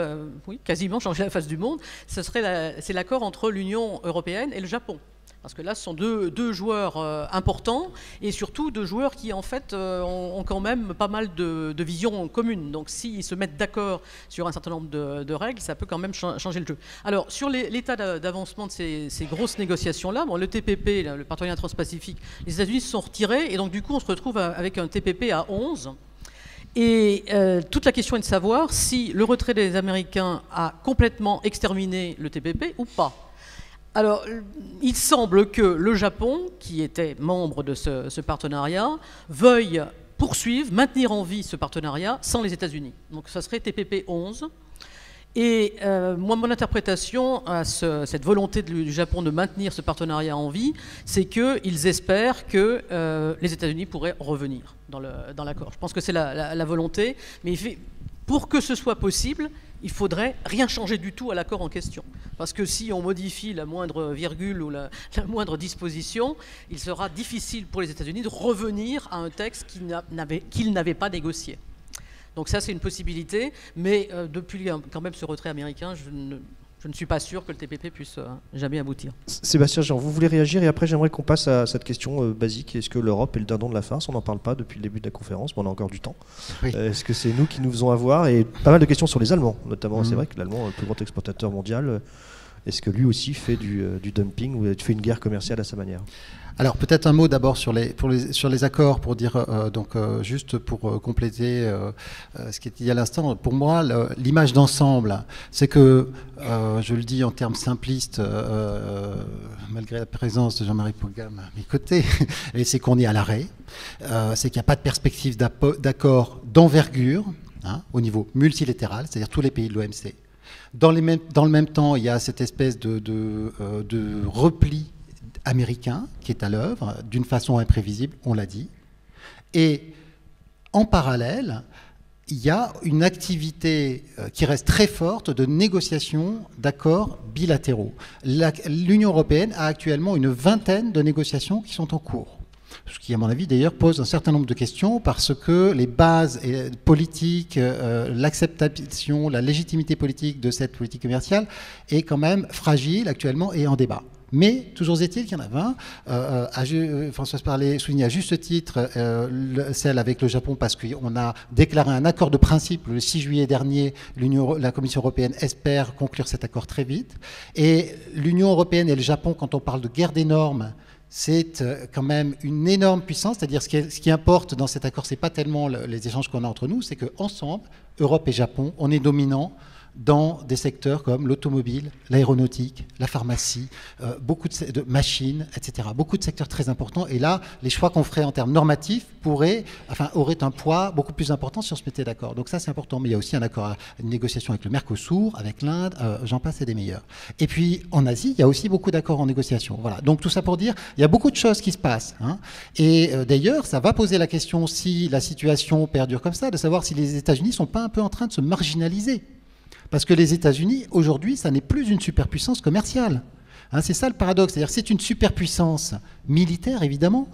D: quasiment changer la face du monde. C'est l'accord entre l'Union européenne et le Japon. Parce que là, ce sont deux joueurs importants, et surtout deux joueurs qui, en fait, ont quand même pas mal de visions communes. Donc, s'ils se mettent d'accord sur un certain nombre de règles, ça peut quand même changer le jeu. Alors, sur l'état d'avancement de ces grosses négociations-là, bon, le TPP, le partenariat transpacifique, les États-Unis se sont retirés, et donc, du coup, on se retrouve avec un TPP à 11. Et toute la question est de savoir si le retrait des Américains a complètement exterminé le TPP ou pas. Alors, il semble que le Japon, qui était membre de ce partenariat, veuille poursuivre, maintenir en vie ce partenariat sans les États-Unis. Donc, ça serait TPP 11. Et moi, mon interprétation à cette volonté du Japon de maintenir ce partenariat en vie, c'est qu'ils espèrent que les États-Unis pourraient revenir dans l'accord. Je pense que c'est la volonté, mais pour que ce soit possible, il faudrait rien changer du tout à l'accord en question. Parce que si on modifie la moindre virgule ou la moindre disposition, il sera difficile pour les États-Unis de revenir à un texte qu'ils n'avaient pas négocié. Donc ça, c'est une possibilité, mais depuis quand même ce retrait américain, je ne suis pas sûr que le TPP puisse jamais aboutir.
A: Sébastien Jean, vous voulez réagir, et après j'aimerais qu'on passe à cette question basique. Est-ce que l'Europe est le dindon de la farce? On n'en parle pas depuis le début de la conférence, mais on a encore du temps. Oui. Est-ce que c'est nous qui nous faisons avoir? Et pas mal de questions sur les Allemands, notamment. C'est vrai que l'Allemand est le plus grand exportateur mondial. Est-ce que lui aussi fait du dumping ou fait une guerre commerciale à sa manière?
C: Alors peut-être un mot d'abord sur les accords, pour dire juste pour compléter ce qui était dit à l'instant. Pour moi, l'image d'ensemble, c'est que, je le dis en termes simplistes, malgré la présence de Jean-Marie Pogam à mes côtés, et c'est qu'on est à l'arrêt, c'est qu'il n'y a pas de perspective d'accord d'envergure au niveau multilatéral, c'est-à-dire tous les pays de l'OMC. Dans le même temps, il y a cette espèce de repli américain qui est à l'œuvre d'une façon imprévisible, on l'a dit. Et en parallèle, il y a une activité qui reste très forte de négociation d'accords bilatéraux. L'Union européenne a actuellement une vingtaine de négociations qui sont en cours. Ce qui, à mon avis, d'ailleurs, pose un certain nombre de questions parce que les bases politiques, l'acceptation, la légitimité politique de cette politique commerciale est quand même fragile actuellement et en débat. Mais toujours est-il qu'il y en a 20. Françoise Parlet souligne à juste titre celle avec le Japon parce qu'on a déclaré un accord de principe le 6 juillet dernier. La Commission européenne espère conclure cet accord très vite. Et l'Union européenne et le Japon, quand on parle de guerre des normes, c'est quand même une énorme puissance, c'est-à-dire ce qui importe dans cet accord, ce n'est pas tellement les échanges qu'on a entre nous, c'est qu'ensemble, Europe et Japon, on est dominants dans des secteurs comme l'automobile, l'aéronautique, la pharmacie, beaucoup de machines, etc. Beaucoup de secteurs très importants. Et là, les choix qu'on ferait en termes normatifs auraient un poids beaucoup plus important si on se mettait d'accord. Donc ça, c'est important. Mais il y a aussi une négociation avec le Mercosur, avec l'Inde, j'en passe et des meilleurs. Et puis, en Asie, il y a aussi beaucoup d'accords en négociation. Voilà. Donc tout ça pour dire, il y a beaucoup de choses qui se passent. Et d'ailleurs, ça va poser la question, si la situation perdure comme ça, de savoir si les États-Unis ne sont pas un peu en train de se marginaliser. Parce que les États-Unis, aujourd'hui, ça n'est plus une superpuissance commerciale. C'est ça le paradoxe. C'est-à-dire que c'est une superpuissance militaire, évidemment,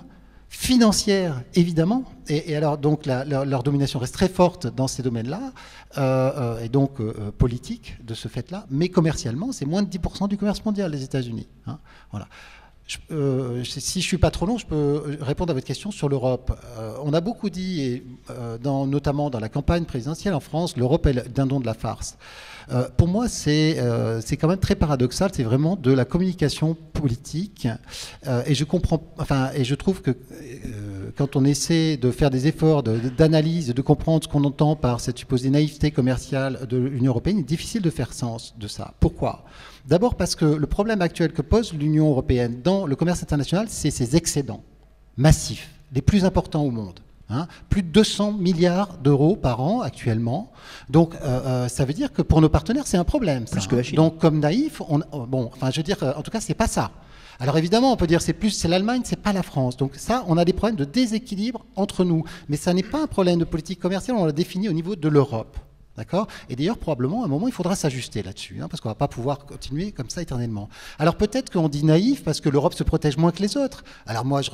C: financière, évidemment, et alors donc leur domination reste très forte dans ces domaines-là, et donc politique de ce fait-là, mais commercialement, c'est moins de 10% du commerce mondial, les États-Unis. Voilà. Si je ne suis pas trop long, je peux répondre à votre question sur l'Europe. On a beaucoup dit, et, notamment dans la campagne présidentielle en France, l'Europe est le dindon de la farce. Pour moi, c'est quand même très paradoxal. C'est vraiment de la communication politique. Et je comprends, et je trouve que quand on essaie de faire des efforts d'analyse, de comprendre ce qu'on entend par cette supposée naïveté commerciale de l'Union européenne, il est difficile de faire sens de ça. Pourquoi ? D'abord parce que le problème actuel que pose l'Union européenne dans le commerce international, c'est ses excédents massifs, les plus importants au monde. Plus de 200 milliards d'euros par an actuellement. Donc ça veut dire que pour nos partenaires, c'est un problème. Ça,
A: plus que la Chine.
C: Donc comme naïf, en tout cas, c'est pas ça. Alors évidemment, on peut dire c'est l'Allemagne, c'est pas la France. Donc ça, on a des problèmes de déséquilibre entre nous. Mais ça n'est pas un problème de politique commerciale, on l'a défini au niveau de l'Europe. D'accord ? Et d'ailleurs, probablement, à un moment, il faudra s'ajuster là-dessus, parce qu'on ne va pas pouvoir continuer comme ça éternellement. Alors peut-être qu'on dit naïf parce que l'Europe se protège moins que les autres. Alors moi, je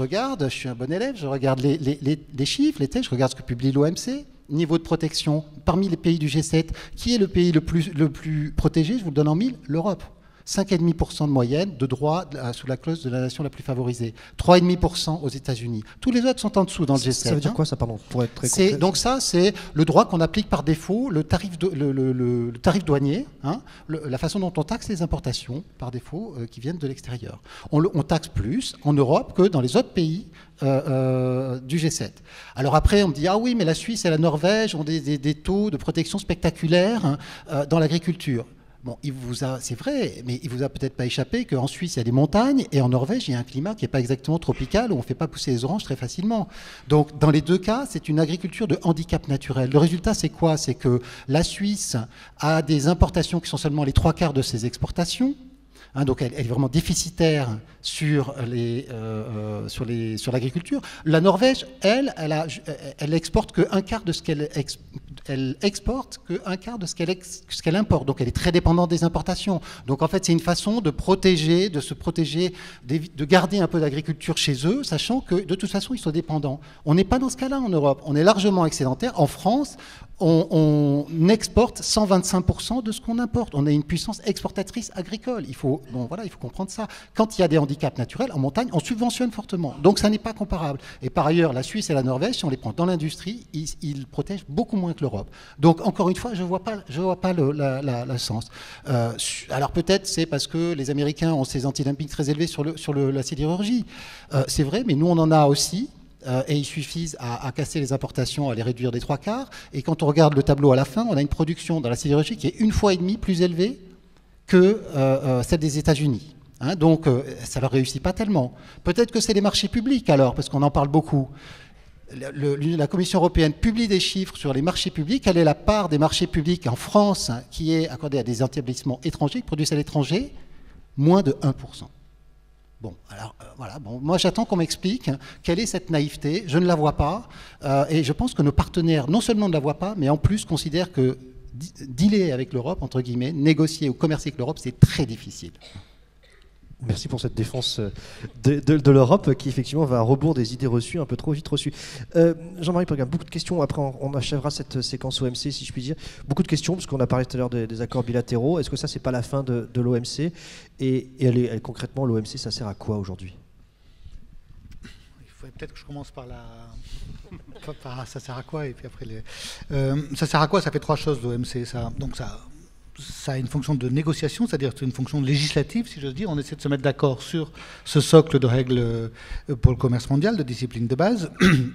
C: suis un bon élève, je regarde les chiffres, les textes, je regarde ce que publie l'OMC, niveau de protection. Parmi les pays du G7, qui est le pays le plus protégé ? Je vous le donne en mille, l'Europe. 5,5% de moyenne de droits sous la clause de la nation la plus favorisée. 3,5% aux États-Unis. Tous les autres sont en dessous dans le G7.
A: Ça veut dire quoi ça, pardon, pour être très concret?
C: Donc ça, c'est le droit qu'on applique par défaut, le tarif douanier, hein, la façon dont on taxe les importations par défaut qui viennent de l'extérieur. On taxe plus en Europe que dans les autres pays du G7. Alors après, on me dit, ah oui, mais la Suisse et la Norvège ont des taux de protection spectaculaires dans l'agriculture. Bon, c'est vrai, mais il vous a peut-être pas échappé qu'en Suisse, il y a des montagnes, et en Norvège, il y a un climat qui n'est pas exactement tropical, où on ne fait pas pousser les oranges très facilement. Donc, dans les deux cas, c'est une agriculture de handicap naturel. Le résultat, c'est quoi? C'est que la Suisse a des importations qui sont seulement les 3/4 de ses exportations. Hein, donc, elle est vraiment déficitaire sur l'agriculture. La Norvège, elle exporte que un quart de ce qu'elle exporte que un quart de ce qu'elle importe. Donc elle est très dépendante des importations. Donc en fait, c'est une façon de se protéger, de garder un peu d'agriculture chez eux, sachant que de toute façon, ils sont dépendants. On n'est pas dans ce cas-là en Europe. On est largement excédentaire. En France, on exporte 125% de ce qu'on importe. On a une puissance exportatrice agricole. Il faut comprendre ça. Quand il y a des handicaps naturels, en montagne, on subventionne fortement. Donc ça n'est pas comparable. Et par ailleurs, la Suisse et la Norvège, si on les prend dans l'industrie, ils protègent beaucoup moins que l'Europe. Donc encore une fois, je vois pas le sens. Alors peut-être c'est parce que les Américains ont ces antidumpings très élevés sur la sidérurgie. C'est vrai, mais nous on en a aussi. Et il suffit à casser les importations, à les réduire des 3/4. Et quand on regarde le tableau à la fin, on a une production dans la sidérurgie qui est 1,5 fois plus élevée que celle des États-Unis. Hein, donc ça ne leur réussit pas tellement. Peut-être que c'est les marchés publics alors, parce qu'on en parle beaucoup. La Commission européenne publie des chiffres sur les marchés publics. Quelle est la part des marchés publics en France qui est accordée à des établissements étrangers qui produisent à l'étranger? Moins de 1%. Bon, alors voilà. Bon, moi, j'attends qu'on m'explique quelle est cette naïveté. Je ne la vois pas. Et je pense que nos partenaires, non seulement ne la voient pas, mais en plus considèrent que dealer avec l'Europe, entre guillemets, négocier ou commercer avec l'Europe, c'est très difficile.
A: Merci pour cette défense de l'Europe qui effectivement va à rebours des idées reçues, un peu trop vite reçues. Jean-Marie Pogam, beaucoup de questions, après on achèvera cette séquence OMC si je puis dire. Beaucoup de questions, parce qu'on a parlé tout à l'heure des accords bilatéraux. Est-ce que ça c'est pas la fin de l'OMC? Et concrètement l'OMC ça sert à quoi aujourd'hui?
B: Il faudrait peut-être que je commence par ça sert à quoi, et puis après ça sert à quoi? Ça fait 3 choses l'OMC. Donc ça a une fonction de négociation, c'est-à-dire c'est une fonction législative, si j'ose dire. On essaie de se mettre d'accord sur ce socle de règles pour le commerce mondial, de discipline de base.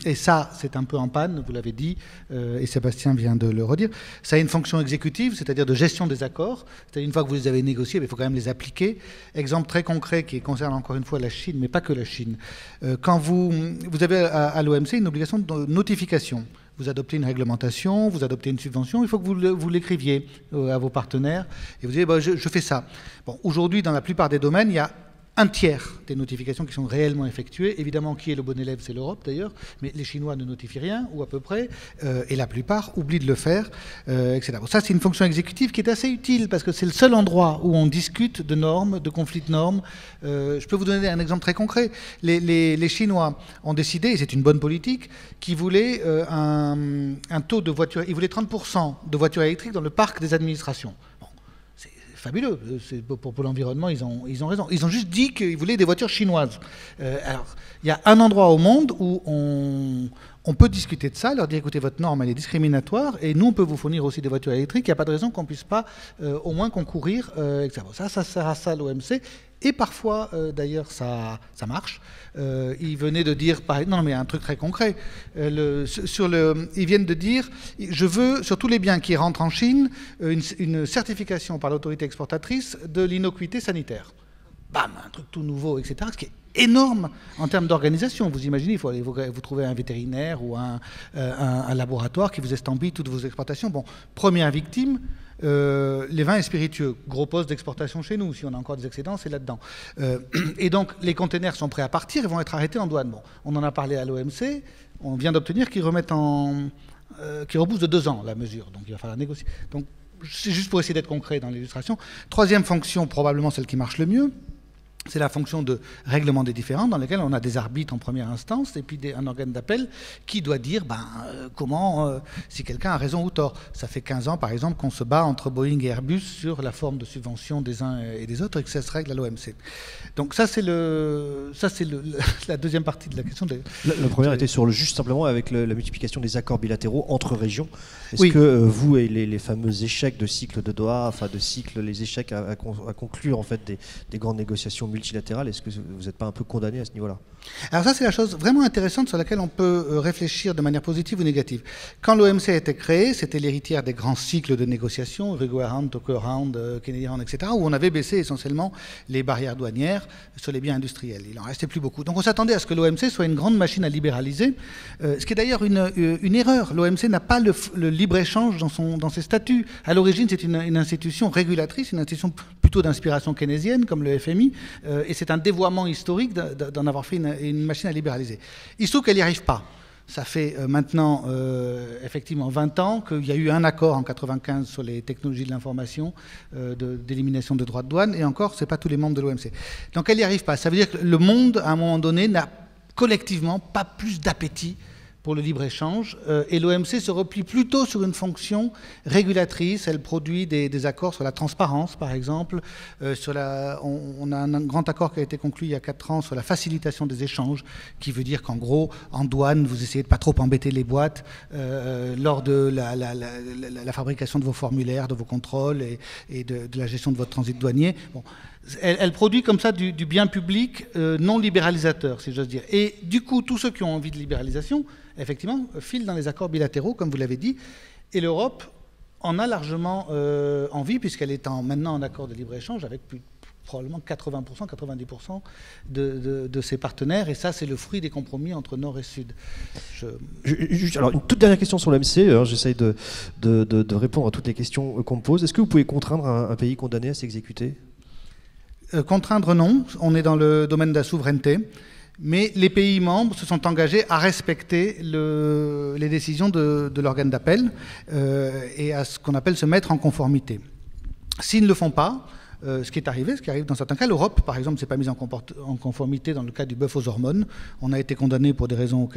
B: Et ça, c'est un peu en panne, vous l'avez dit, et Sébastien vient de le redire. Ça a une fonction exécutive, c'est-à-dire de gestion des accords. C'est-à-dire une fois que vous les avez négociés, il faut quand même les appliquer. Exemple très concret qui concerne encore une fois la Chine, mais pas que la Chine. Quand vous avez à l'OMC une obligation de notification. Vous adoptez une réglementation, vous adoptez une subvention, il faut que vous l'écriviez à vos partenaires et vous dites je fais ça. Bon, aujourd'hui, dans la plupart des domaines, il y a 1/3 des notifications qui sont réellement effectuées. Évidemment, qui est le bon élève, c'est l'Europe d'ailleurs, mais les Chinois ne notifient rien, ou à peu près, et la plupart oublient de le faire, etc. Bon, ça, c'est une fonction exécutive qui est assez utile, parce que c'est le seul endroit où on discute de normes, de conflits de normes. Je peux vous donner un exemple très concret. Les Chinois ont décidé, et c'est une bonne politique, qu'ils voulaient un taux de voitures, ils voulaient 30% de voitures électriques dans le parc des administrations. Fabuleux, pour l'environnement, ils ont raison. Ils ont juste dit qu'ils voulaient des voitures chinoises. Alors, il y a un endroit au monde où on peut discuter de ça, leur dire écoutez, votre norme elle est discriminatoire et nous on peut vous fournir aussi des voitures électriques, il n'y a pas de raison qu'on ne puisse pas au moins concourir, etc. Ça sert à ça l'OMC. Et parfois, d'ailleurs, ça marche. Ils venaient de dire, non mais un truc très concret, ils viennent de dire, je veux, sur tous les biens qui rentrent en Chine, une certification par l'autorité exportatrice de l'innocuité sanitaire. Bam, un truc tout nouveau, etc. Ce qui est énorme en termes d'organisation. Vous imaginez, il faut aller vous trouver un vétérinaire ou un laboratoire qui vous estampille toutes vos exportations. Bon, première victime, les vins et spiritueux, gros poste d'exportation chez nous. Si on a encore des excédents, c'est là-dedans. Et donc, les containers sont prêts à partir et vont être arrêtés en douane. Bon, on en a parlé à l'OMC. On vient d'obtenir qu'ils remettent qu'ils repoussent de 2 ans la mesure. Donc, il va falloir négocier. Donc, c'est juste pour essayer d'être concret dans l'illustration. Troisième fonction, probablement celle qui marche le mieux, C'est la fonction de règlement des différends dans laquelle on a des arbitres en première instance et puis un organe d'appel qui doit dire si quelqu'un a raison ou tort. Ça fait 15 ans, par exemple, qu'on se bat entre Boeing et Airbus sur la forme de subvention des uns et des autres et que ça se règle à l'OMC. Donc ça, c'est la deuxième partie de la question.
A: La première était sur juste simplement avec la multiplication des accords bilatéraux entre régions. Est-ce
B: Oui.
A: que vous et les fameux échecs de cycle de Doha, enfin de cycle, les échecs à conclure en fait des grandes négociations multilatérales, est-ce que vous n'êtes pas un peu condamné à ce niveau-là?
B: Alors ça, c'est la chose vraiment intéressante sur laquelle on peut réfléchir de manière positive ou négative. Quand l'OMC a été créé, c'était l'héritière des grands cycles de négociation, Uruguay Round, Tokyo Round, Kennedy Round, etc., où on avait baissé essentiellement les barrières douanières sur les biens industriels. Il n'en restait plus beaucoup. Donc on s'attendait à ce que l'OMC soit une grande machine à libéraliser, ce qui est d'ailleurs une erreur. L'OMC n'a pas le libre-échange dans ses statuts. À l'origine, c'est une institution régulatrice, une institution plutôt d'inspiration keynésienne, comme le FMI, et c'est un dévoiement historique d'en avoir fait une machine à libéraliser. Il se trouve qu'elle n'y arrive pas. Ça fait maintenant effectivement 20 ans qu'il y a eu un accord en 1995 sur les technologies de l'information, d'élimination de droits de douane, et encore, ce n'est pas tous les membres de l'OMC. Donc elle n'y arrive pas. Ça veut dire que le monde, à un moment donné, n'a collectivement pas plus d'appétit pour le libre-échange, et l'OMC se replie plutôt sur une fonction régulatrice. Elle produit des accords sur la transparence, par exemple. On a un grand accord qui a été conclu il y a 4 ans sur la facilitation des échanges, qui veut dire qu'en gros, en douane, vous essayez de pas trop embêter les boîtes lors de la fabrication de vos formulaires, de vos contrôles et de la gestion de votre transit douanier. Bon. Elle produit comme ça du bien public non libéralisateur, si j'ose dire. Et du coup, tous ceux qui ont envie de libéralisation, effectivement, filent dans les accords bilatéraux, comme vous l'avez dit. Et l'Europe en a largement envie, puisqu'elle est maintenant en accord de libre-échange avec probablement 80%, 90% de ses partenaires. Et ça, c'est le fruit des compromis entre Nord et Sud.
A: Alors, une toute dernière question sur l'OMC. J'essaye de répondre à toutes les questions qu'on me pose. Est-ce que vous pouvez contraindre un pays condamné à s'exécuter ?
B: Contraindre, non. On est dans le domaine de la souveraineté. Mais les pays membres se sont engagés à respecter les décisions de l'organe d'appel et à ce qu'on appelle se mettre en conformité. S'ils ne le font pas, ce qui arrive dans certains cas, l'Europe, par exemple, ne s'est pas mise en conformité dans le cas du bœuf aux hormones. On a été condamné pour des raisons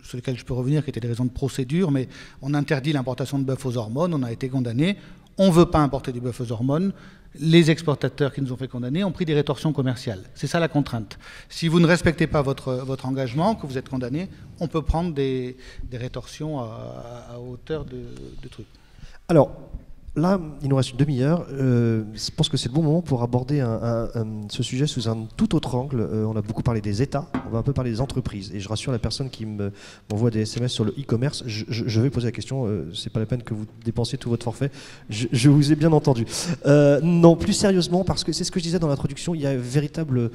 B: sur lesquelles je peux revenir, qui étaient des raisons de procédure, mais on interdit l'importation de bœuf aux hormones, on a été condamné. On ne veut pas importer du bœuf aux hormones. Les exportateurs qui nous ont fait condamner ont pris des rétorsions commerciales. C'est ça la contrainte. Si vous ne respectez pas votre engagement, que vous êtes condamné, on peut prendre des rétorsions à hauteur de trucs.
A: Alors, là, il nous reste une demi-heure. Je pense que c'est le bon moment pour aborder ce sujet sous un tout autre angle. On a beaucoup parlé des États, on va un peu parler des entreprises. Et je rassure la personne qui m'envoie des SMS sur le e-commerce, je vais poser la question, c'est pas la peine que vous dépensiez tout votre forfait, je vous ai bien entendu. Non, plus sérieusement, parce que c'est ce que je disais dans l'introduction, il y a une véritable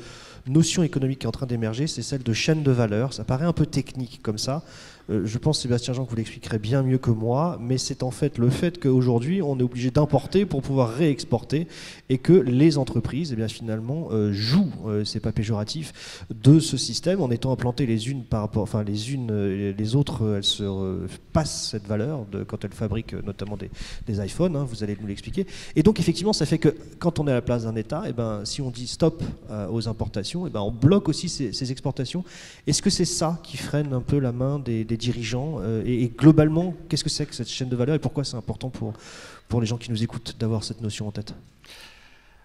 A: notion économique qui est en train d'émerger, c'est celle de chaîne de valeur. Ça paraît un peu technique comme ça. Je pense, Sébastien Jean, que vous l'expliquerez bien mieux que moi, mais c'est en fait le fait qu'aujourd'hui, on est obligé d'importer pour pouvoir réexporter et que les entreprises, eh bien, finalement, jouent, c'est pas péjoratif, de ce système en étant implantées les unes par rapport, enfin, les autres, elles se passent cette valeur quand elles fabriquent notamment des iPhones, hein, vous allez nous l'expliquer. Et donc, effectivement, ça fait que quand on est à la place d'un État, eh ben, si on dit stop aux importations, eh ben, on bloque aussi ces exportations. Est-ce que c'est ça qui freine un peu la main des dirigeants et globalement, qu'est-ce que c'est que cette chaîne de valeur et pourquoi c'est important pour les gens qui nous écoutent d'avoir cette notion en tête?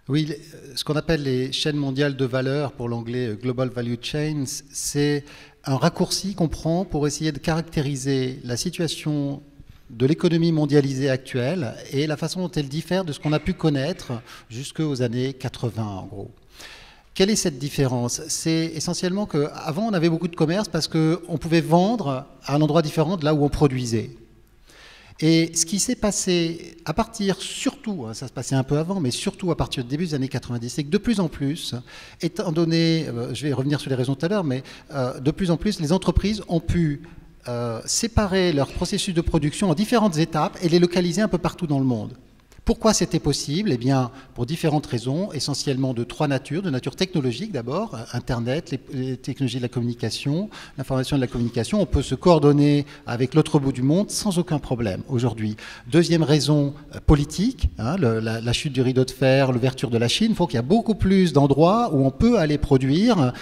C: Oui, ce qu'on appelle les chaînes mondiales de valeur, pour l'anglais Global Value Chains, c'est un raccourci qu'on prend pour essayer de caractériser la situation de l'économie mondialisée actuelle et la façon dont elle diffère de ce qu'on a pu connaître jusqu'aux années 80 en gros. Quelle est cette différence? C'est essentiellement qu'avant, on avait beaucoup de commerce parce qu'on pouvait vendre à un endroit différent de là où on produisait. Et ce qui s'est passé à partir, surtout, ça se passait un peu avant, mais surtout à partir du début des années 90, c'est que de plus en plus, étant donné, je vais revenir sur les raisons tout à l'heure, mais de plus en plus, les entreprises ont pu séparer leur processus de production en différentes étapes et les localiser un peu partout dans le monde. Pourquoi c'était possible? Eh bien, pour différentes raisons, essentiellement de trois natures. De nature technologique d'abord, Internet, les technologies de la communication, l'information de la communication. On peut se coordonner avec l'autre bout du monde sans aucun problème aujourd'hui. Deuxième raison, politique, hein, la chute du rideau de fer, l'ouverture de la Chine. Il faut qu'il y a beaucoup plus d'endroits où on peut aller produire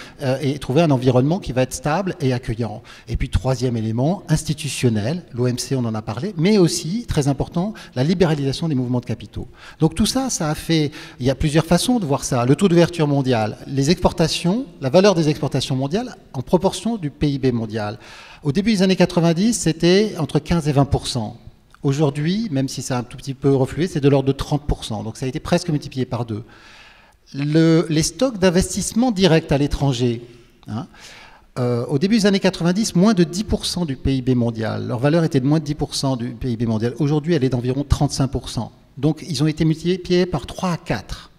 C: et trouver un environnement qui va être stable et accueillant. Et puis troisième élément, institutionnel, l'OMC on en a parlé, mais aussi, très important, la libéralisation des mouvements de capitaux. Donc tout ça, ça a fait, il y a plusieurs façons de voir ça. Le taux d'ouverture mondial, les exportations, la valeur des exportations mondiales en proportion du PIB mondial. Au début des années 90, c'était entre 15 et 20%. Aujourd'hui, même si ça a un tout petit peu reflué, c'est de l'ordre de 30%. Donc ça a été presque multiplié par 2. Les stocks d'investissement direct à l'étranger, hein, au début des années 90, moins de 10% du PIB mondial. Leur valeur était de moins de 10% du PIB mondial. Aujourd'hui, elle est d'environ 35%. Donc, ils ont été multipliés par 3 à 4.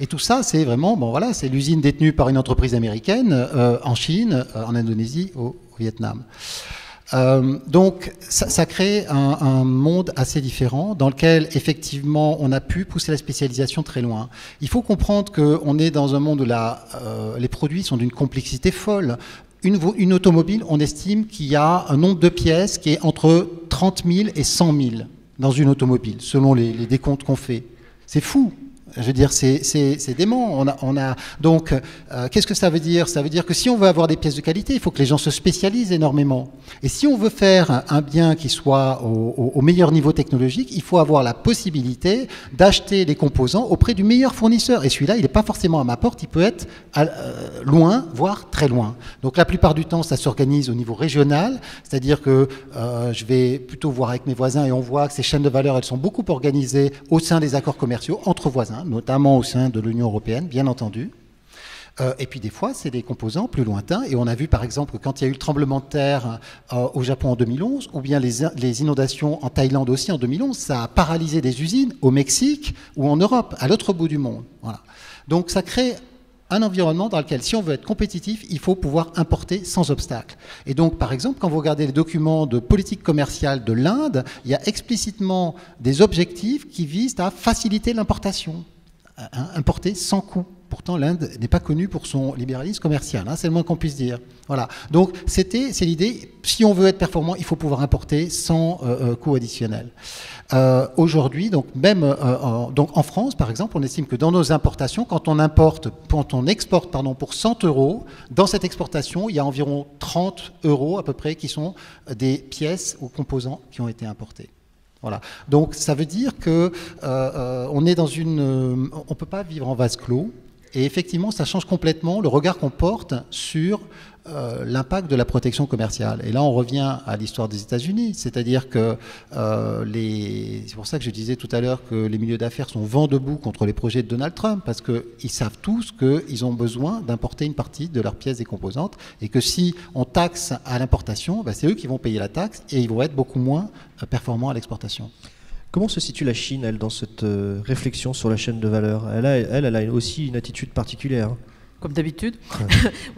C: Et tout ça, c'est vraiment, bon voilà, c'est l'usine détenue par une entreprise américaine en Chine, en Indonésie, au Vietnam. Donc, ça crée un monde assez différent dans lequel, effectivement, on a pu pousser la spécialisation très loin. Il faut comprendre qu'on est dans un monde où les produits sont d'une complexité folle. Une automobile, on estime qu'il y a un nombre de pièces qui est entre 30 000 et 100 000 dans une automobile, selon les décomptes qu'on fait. C'est fou. Je veux dire, c'est dément. Donc, qu'est-ce que ça veut dire? Ça veut dire que si on veut avoir des pièces de qualité, il faut que les gens se spécialisent énormément. Et si on veut faire un bien qui soit au meilleur niveau technologique, il faut avoir la possibilité d'acheter les composants auprès du meilleur fournisseur. Et celui-là, il n'est pas forcément à ma porte, il peut être loin, voire très loin. Donc, la plupart du temps, ça s'organise au niveau régional, c'est-à-dire que je vais plutôt voir avec mes voisins et on voit que ces chaînes de valeur, elles sont beaucoup organisées au sein des accords commerciaux entre voisins, notamment au sein de l'Union européenne, bien entendu. Et puis des fois, c'est des composants plus lointains. Et on a vu par exemple que quand il y a eu le tremblement de terre au Japon en 2011, ou bien les inondations en Thaïlande aussi en 2011, ça a paralysé des usines au Mexique ou en Europe, à l'autre bout du monde. Voilà. Donc ça crée un environnement dans lequel, si on veut être compétitif, il faut pouvoir importer sans obstacle. Et donc, par exemple, quand vous regardez les documents de politique commerciale de l'Inde, il y a explicitement des objectifs qui visent à faciliter l'importation, importer sans coût. Pourtant, l'Inde n'est pas connue pour son libéralisme commercial, hein, c'est le moins qu'on puisse dire. Voilà. Donc, c'est l'idée, si on veut être performant, il faut pouvoir importer sans coût additionnel. Aujourd'hui, donc même donc en France, par exemple, on estime que dans nos importations, quand on exporte pour 100 €, dans cette exportation, il y a environ 30 € à peu près qui sont des pièces ou composants qui ont été importés. Voilà. Donc ça veut dire que on est dans on peut pas vivre en vase clos. Et effectivement, ça change complètement le regard qu'on porte sur l'impact de la protection commerciale. Et là, on revient à l'histoire des États-Unis, c'est-à-dire que c'est pour ça que je disais tout à l'heure que les milieux d'affaires sont vent debout contre les projets de Donald Trump, parce qu'ils savent tous qu'ils ont besoin d'importer une partie de leurs pièces et composantes, et que si on taxe à l'importation, ben, c'est eux qui vont payer la taxe, et ils vont être beaucoup moins performants à l'exportation.
A: Comment se situe la Chine, elle, dans cette réflexion sur la chaîne de valeur? Elle a aussi une attitude particulière.
D: Comme d'habitude.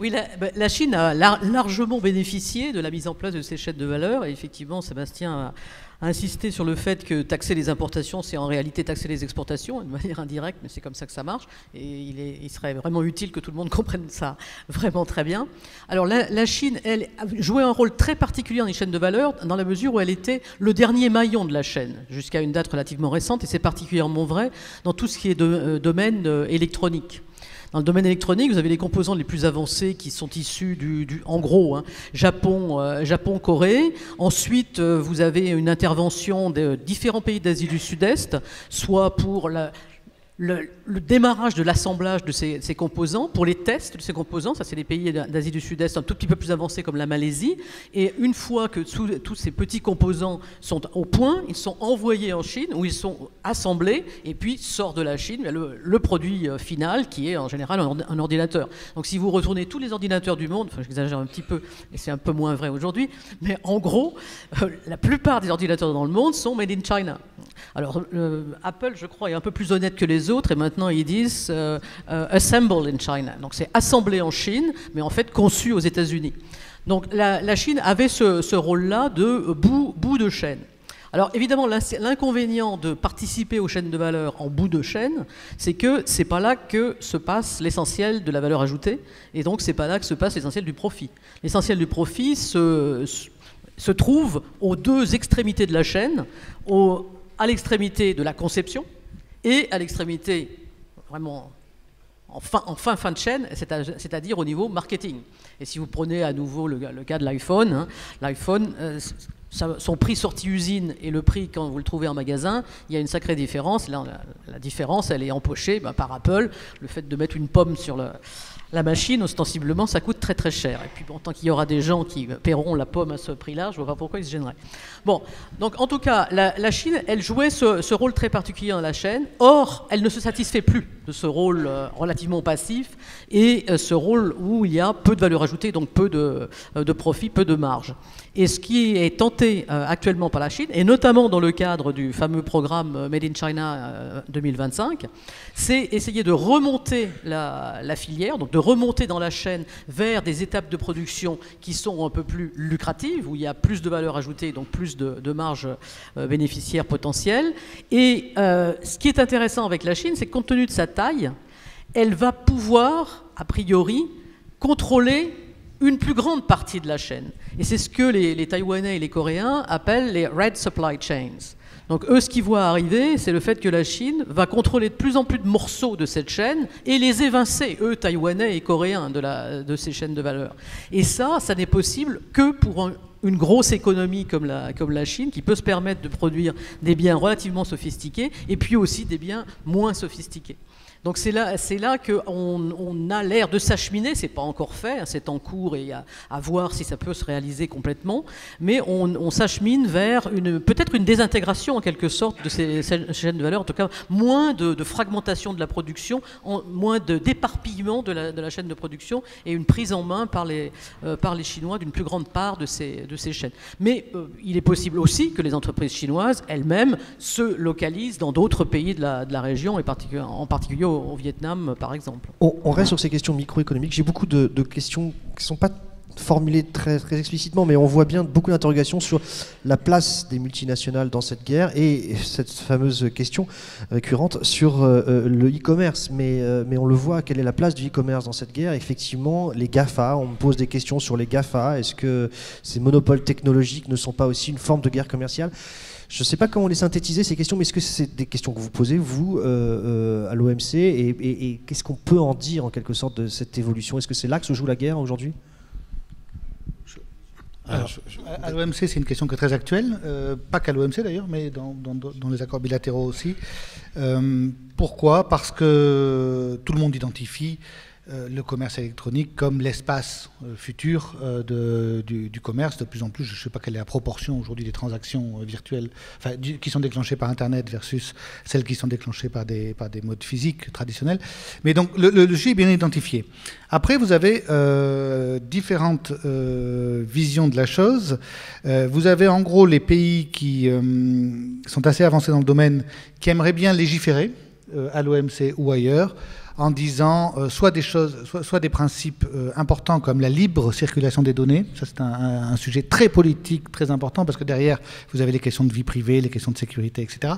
D: Oui, la Chine a largement bénéficié de la mise en place de ces chaînes de valeur. Et effectivement, Sébastien a insisté sur le fait que taxer les importations, c'est en réalité taxer les exportations, de manière indirecte, mais c'est comme ça que ça marche. Et il serait vraiment utile que tout le monde comprenne ça vraiment très bien. Alors la Chine, elle, a joué un rôle très particulier dans les chaînes de valeur, dans la mesure où elle était le dernier maillon de la chaîne, jusqu'à une date relativement récente, et c'est particulièrement vrai dans tout ce qui est domaine électronique. Dans le domaine électronique, vous avez les composants les plus avancés qui sont issus en gros, hein, Japon, Corée. Ensuite, vous avez une intervention de différents pays d'Asie du Sud-Est, soit pour le démarrage de l'assemblage de ces composants, pour les tests de ces composants, ça c'est les pays d'Asie du Sud-Est un tout petit peu plus avancés comme la Malaisie, et une fois que tous ces petits composants sont au point, ils sont envoyés en Chine, où ils sont assemblés, et puis sort de la Chine le produit final, qui est en général un ordinateur. Donc si vous retournez tous les ordinateurs du monde, enfin j'exagère un petit peu, et c'est un peu moins vrai aujourd'hui, mais en gros, la plupart des ordinateurs dans le monde sont made in China. Alors Apple, je crois, est un peu plus honnête que les autres, et maintenant ils disent assembled in China. Donc c'est assemblé en Chine, mais en fait conçu aux États-Unis. Donc la Chine avait ce rôle-là de bout de chaîne. Alors évidemment, l'inconvénient de participer aux chaînes de valeur en bout de chaîne, c'est que c'est pas là que se passe l'essentiel de la valeur ajoutée, et donc c'est pas là que se passe l'essentiel du profit. L'essentiel du profit se trouve aux deux extrémités de la chaîne, à l'extrémité de la conception et à l'extrémité vraiment en fin de chaîne, c'est-à-dire au niveau marketing. Et si vous prenez à nouveau le cas de l'iPhone, hein, l'iPhone, son prix sortie usine et le prix quand vous le trouvez en magasin, il y a une sacrée différence. Là, la différence, elle est empochée par Apple. Le fait de mettre une pomme sur la machine, ostensiblement, ça coûte très très cher. Et puis, bon, tant qu'il y aura des gens qui paieront la pomme à ce prix-là, je ne vois pas pourquoi ils se gêneraient. Bon, donc en tout cas, la Chine, elle jouait ce rôle très particulier dans la chaîne. Or, elle ne se satisfait plus de ce rôle relativement passif et ce rôle où il y a peu de valeur ajoutée, donc peu de profit, peu de marge. Et ce qui est tenté actuellement par la Chine, et notamment dans le cadre du fameux programme Made in China 2025, c'est essayer de remonter la filière, donc de remonter dans la chaîne vers des étapes de production qui sont un peu plus lucratives, où il y a plus de valeur ajoutée, donc plus de marge bénéficiaire potentielle. Et ce qui est intéressant avec la Chine, c'est que compte tenu de sa taille, elle va pouvoir, a priori, contrôler une plus grande partie de la chaîne. Et c'est ce que les Taïwanais et les Coréens appellent les Red Supply Chains. Donc eux, ce qu'ils voient arriver, c'est le fait que la Chine va contrôler de plus en plus de morceaux de cette chaîne et les évincer, eux, Taïwanais et Coréens, de ces chaînes de valeur. Et ça n'est possible que pour une grosse économie comme la Chine, qui peut se permettre de produire des biens relativement sophistiqués et puis aussi des biens moins sophistiqués. Donc c'est là qu'on a l'air de s'acheminer, c'est pas encore fait, hein, c'est en cours et à voir si ça peut se réaliser complètement, mais on s'achemine vers peut-être une désintégration en quelque sorte de ces chaînes de valeur, en tout cas moins de fragmentation de la production, moins d'éparpillement de la chaîne de production et une prise en main par les Chinois d'une plus grande part de ces chaînes. Mais il est possible aussi que les entreprises chinoises elles-mêmes se localisent dans d'autres pays de la région, et en particulier au Vietnam, par exemple.
A: On reste sur ces questions microéconomiques. J'ai beaucoup de questions qui ne sont pas formulées très, très explicitement, mais on voit bien beaucoup d'interrogations sur la place des multinationales dans cette guerre et cette fameuse question récurrente sur le e-commerce. Mais on le voit, quelle est la place du e-commerce dans cette guerre? Effectivement, les GAFA, on me pose des questions sur les GAFA. Est-ce que ces monopoles technologiques ne sont pas aussi une forme de guerre commerciale? Je ne sais pas comment les synthétiser, ces questions, mais est-ce que c'est des questions que vous posez, vous, à l'OMC, et qu'est-ce qu'on peut en dire, en quelque sorte, de cette évolution? Est-ce que c'est là que se joue la guerre, aujourd'hui?
B: À l'OMC, c'est une question qui est très actuelle, pas qu'à l'OMC d'ailleurs, mais dans les accords bilatéraux aussi. Pourquoi? Parce que tout le monde identifie le commerce électronique comme l'espace futur du commerce. De plus en plus, je ne sais pas quelle est la proportion aujourd'hui des transactions virtuelles qui sont déclenchées par Internet versus celles qui sont déclenchées par des modes physiques traditionnels. Mais donc, le sujet est bien identifié. Après, vous avez différentes visions de la chose. Vous avez en gros les pays qui sont assez avancés dans le domaine, qui aimeraient bien légiférer à l'OMC ou ailleurs, en disant soit des principes importants comme la libre circulation des données. Ça, c'est un sujet très politique, très important, parce que derrière, vous avez les questions de vie privée, les questions de sécurité, etc.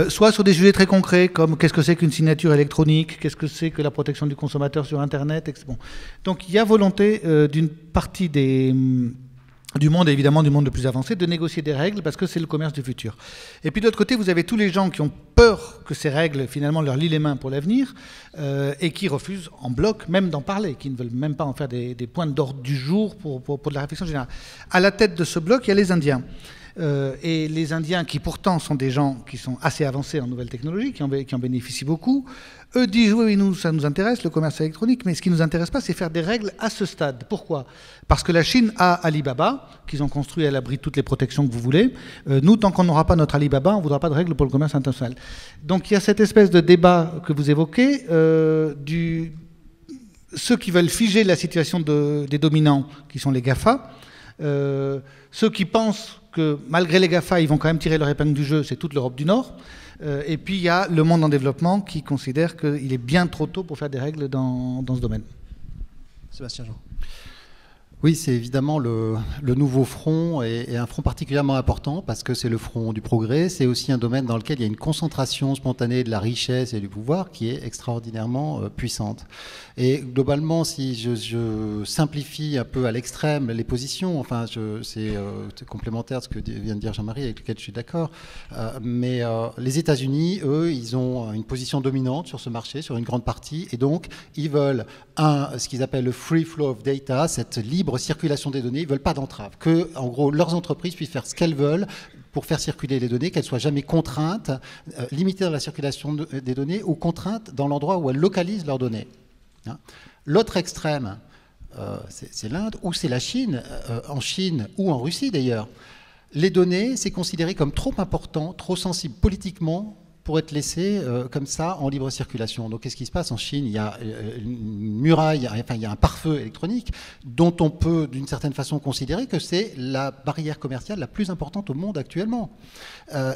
B: Soit sur des sujets très concrets, comme qu'est-ce que c'est qu'une signature électronique, qu'est-ce que c'est que la protection du consommateur sur Internet, etc. Bon. Donc, il y a volonté d'une partie du monde, et évidemment du monde le plus avancé, de négocier des règles parce que c'est le commerce du futur. Et puis de l'autre côté, vous avez tous les gens qui ont peur que ces règles, finalement, leur lient les mains pour l'avenir et qui refusent en bloc même d'en parler, qui ne veulent même pas en faire des points d'ordre du jour pour de la réflexion générale. À la tête de ce bloc, il y a les Indiens. Et les Indiens, qui pourtant sont des gens qui sont assez avancés en nouvelles technologies, qui en bénéficient beaucoup, eux disent oui, nous, ça nous intéresse, le commerce électronique, mais ce qui ne nous intéresse pas, c'est faire des règles à ce stade. Pourquoi? Parce que la Chine a Alibaba, qu'ils ont construit à l'abri de toutes les protections que vous voulez. Nous, tant qu'on n'aura pas notre Alibaba, on ne voudra pas de règles pour le commerce international. Donc il y a cette espèce de débat que vous évoquez, ceux qui veulent figer la situation des dominants, qui sont les GAFA, ceux qui pensent que malgré les GAFA, ils vont quand même tirer leur épingle du jeu, c'est toute l'Europe du Nord. Et puis il y a le monde en développement qui considère qu'il est bien trop tôt pour faire des règles dans ce domaine.
A: Sébastien Jean.
C: Oui, c'est évidemment le nouveau front et un front particulièrement important parce que c'est le front du progrès. C'est aussi un domaine dans lequel il y a une concentration spontanée de la richesse et du pouvoir qui est extraordinairement puissante. Et globalement, si je simplifie un peu à l'extrême les positions, enfin, c'est complémentaire de ce que vient de dire Jean-Marie, avec lequel je suis d'accord, mais les États-Unis, eux, ils ont une position dominante sur ce marché, sur une grande partie, et donc ils veulent ce qu'ils appellent le free flow of data, cette libre circulation des données. Ils ne veulent pas d'entrave, que en gros leurs entreprises puissent faire ce qu'elles veulent pour faire circuler les données, qu'elles soient jamais contraintes, limitées dans la circulation des données ou contraintes dans l'endroit où elles localisent leurs données. Hein. L'autre extrême, c'est l'Inde ou c'est la Chine, en Chine ou en Russie d'ailleurs. Les données, c'est considéré comme trop important, trop sensible politiquement pour être laissé comme ça en libre circulation. Donc qu'est-ce qui se passe en Chine? Il y a une muraille, enfin il y a un pare-feu électronique dont on peut d'une certaine façon considérer que c'est la barrière commerciale la plus importante au monde actuellement.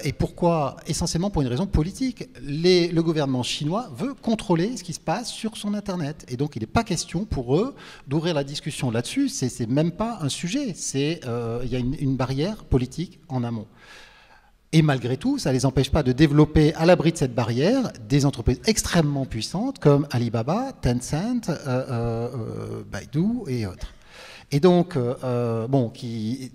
C: Et pourquoi? Essentiellement pour une raison politique. Le gouvernement chinois veut contrôler ce qui se passe sur son Internet. Et donc il n'est pas question pour eux d'ouvrir la discussion là-dessus. C'est même pas un sujet. Il y a une barrière politique en amont. Et malgré tout, ça ne les empêche pas de développer à l'abri de cette barrière des entreprises extrêmement puissantes comme Alibaba, Tencent, Baidu et autres. Et donc,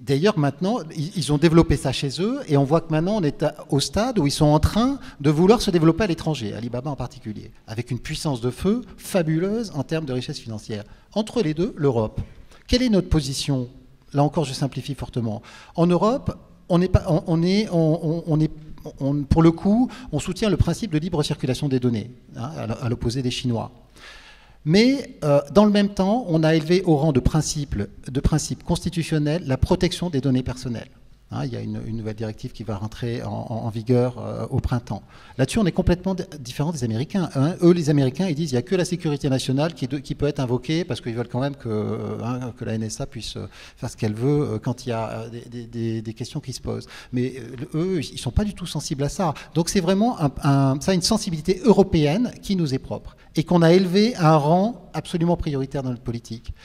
C: d'ailleurs maintenant, ils ont développé ça chez eux et on voit que maintenant on est au stade où ils sont en train de vouloir se développer à l'étranger, Alibaba en particulier, avec une puissance de feu fabuleuse en termes de richesse financière. Entre les deux, l'Europe. Quelle est notre position? Là encore, je simplifie fortement. En Europe, pour le coup, on soutient le principe de libre circulation des données, hein, à l'opposé des Chinois. Mais dans le même temps, on a élevé au rang de principe constitutionnel la protection des données personnelles. Hein, il y a une nouvelle directive qui va rentrer en vigueur au printemps. Là-dessus, on est complètement différent des Américains. Hein. Eux, les Américains, ils disent qu'il n'y a que la sécurité nationale qui peut être invoquée parce qu'ils veulent quand même que la NSA puisse faire ce qu'elle veut quand il y a des questions qui se posent. Mais eux, ils ne sont pas du tout sensibles à ça. Donc c'est vraiment une sensibilité européenne qui nous est propre et qu'on a élevé à un rang absolument prioritaire dans notre politique.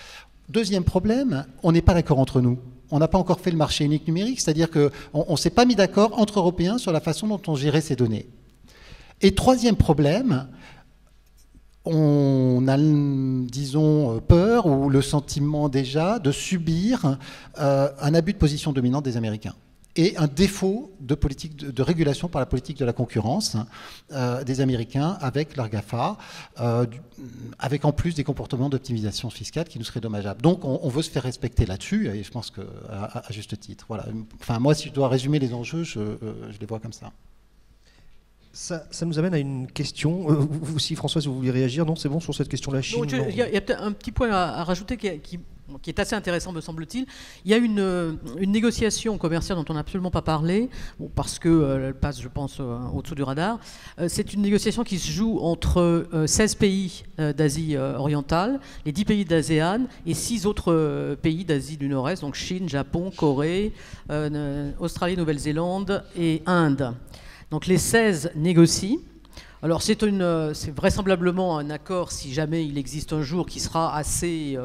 C: Deuxième problème, on n'est pas d'accord entre nous. On n'a pas encore fait le marché unique numérique, c'est-à-dire qu'on ne s'est pas mis d'accord entre Européens sur la façon dont on gérait ces données. Et troisième problème, on a, disons, peur ou le sentiment déjà de subir un abus de position dominante des Américains et un défaut de politique de régulation par la politique de la concurrence des Américains avec leur GAFA, avec en plus des comportements d'optimisation fiscale qui nous seraient dommageables. Donc on veut se faire respecter là-dessus, et je pense qu'à juste titre. Voilà. Enfin, moi, si je dois résumer les enjeux, je les vois comme ça.
A: Ça nous amène à une question. Vous aussi, Françoise, vous vouliez réagir? Non, c'est bon sur cette question de la Chine?
D: Il y a peut-être un petit point à rajouter qui est assez intéressant, me semble-t-il. Il y a une négociation commerciale dont on n'a absolument pas parlé, parce qu'elle passe, je pense, au-dessous du radar. C'est une négociation qui se joue entre 16 pays d'Asie orientale, les 10 pays d'ASEAN et 6 autres pays d'Asie du Nord-Est, donc Chine, Japon, Corée, Australie, Nouvelle-Zélande et Inde. Donc les 16 négocient. Alors c'est vraisemblablement un accord, si jamais il existe un jour, qui sera assez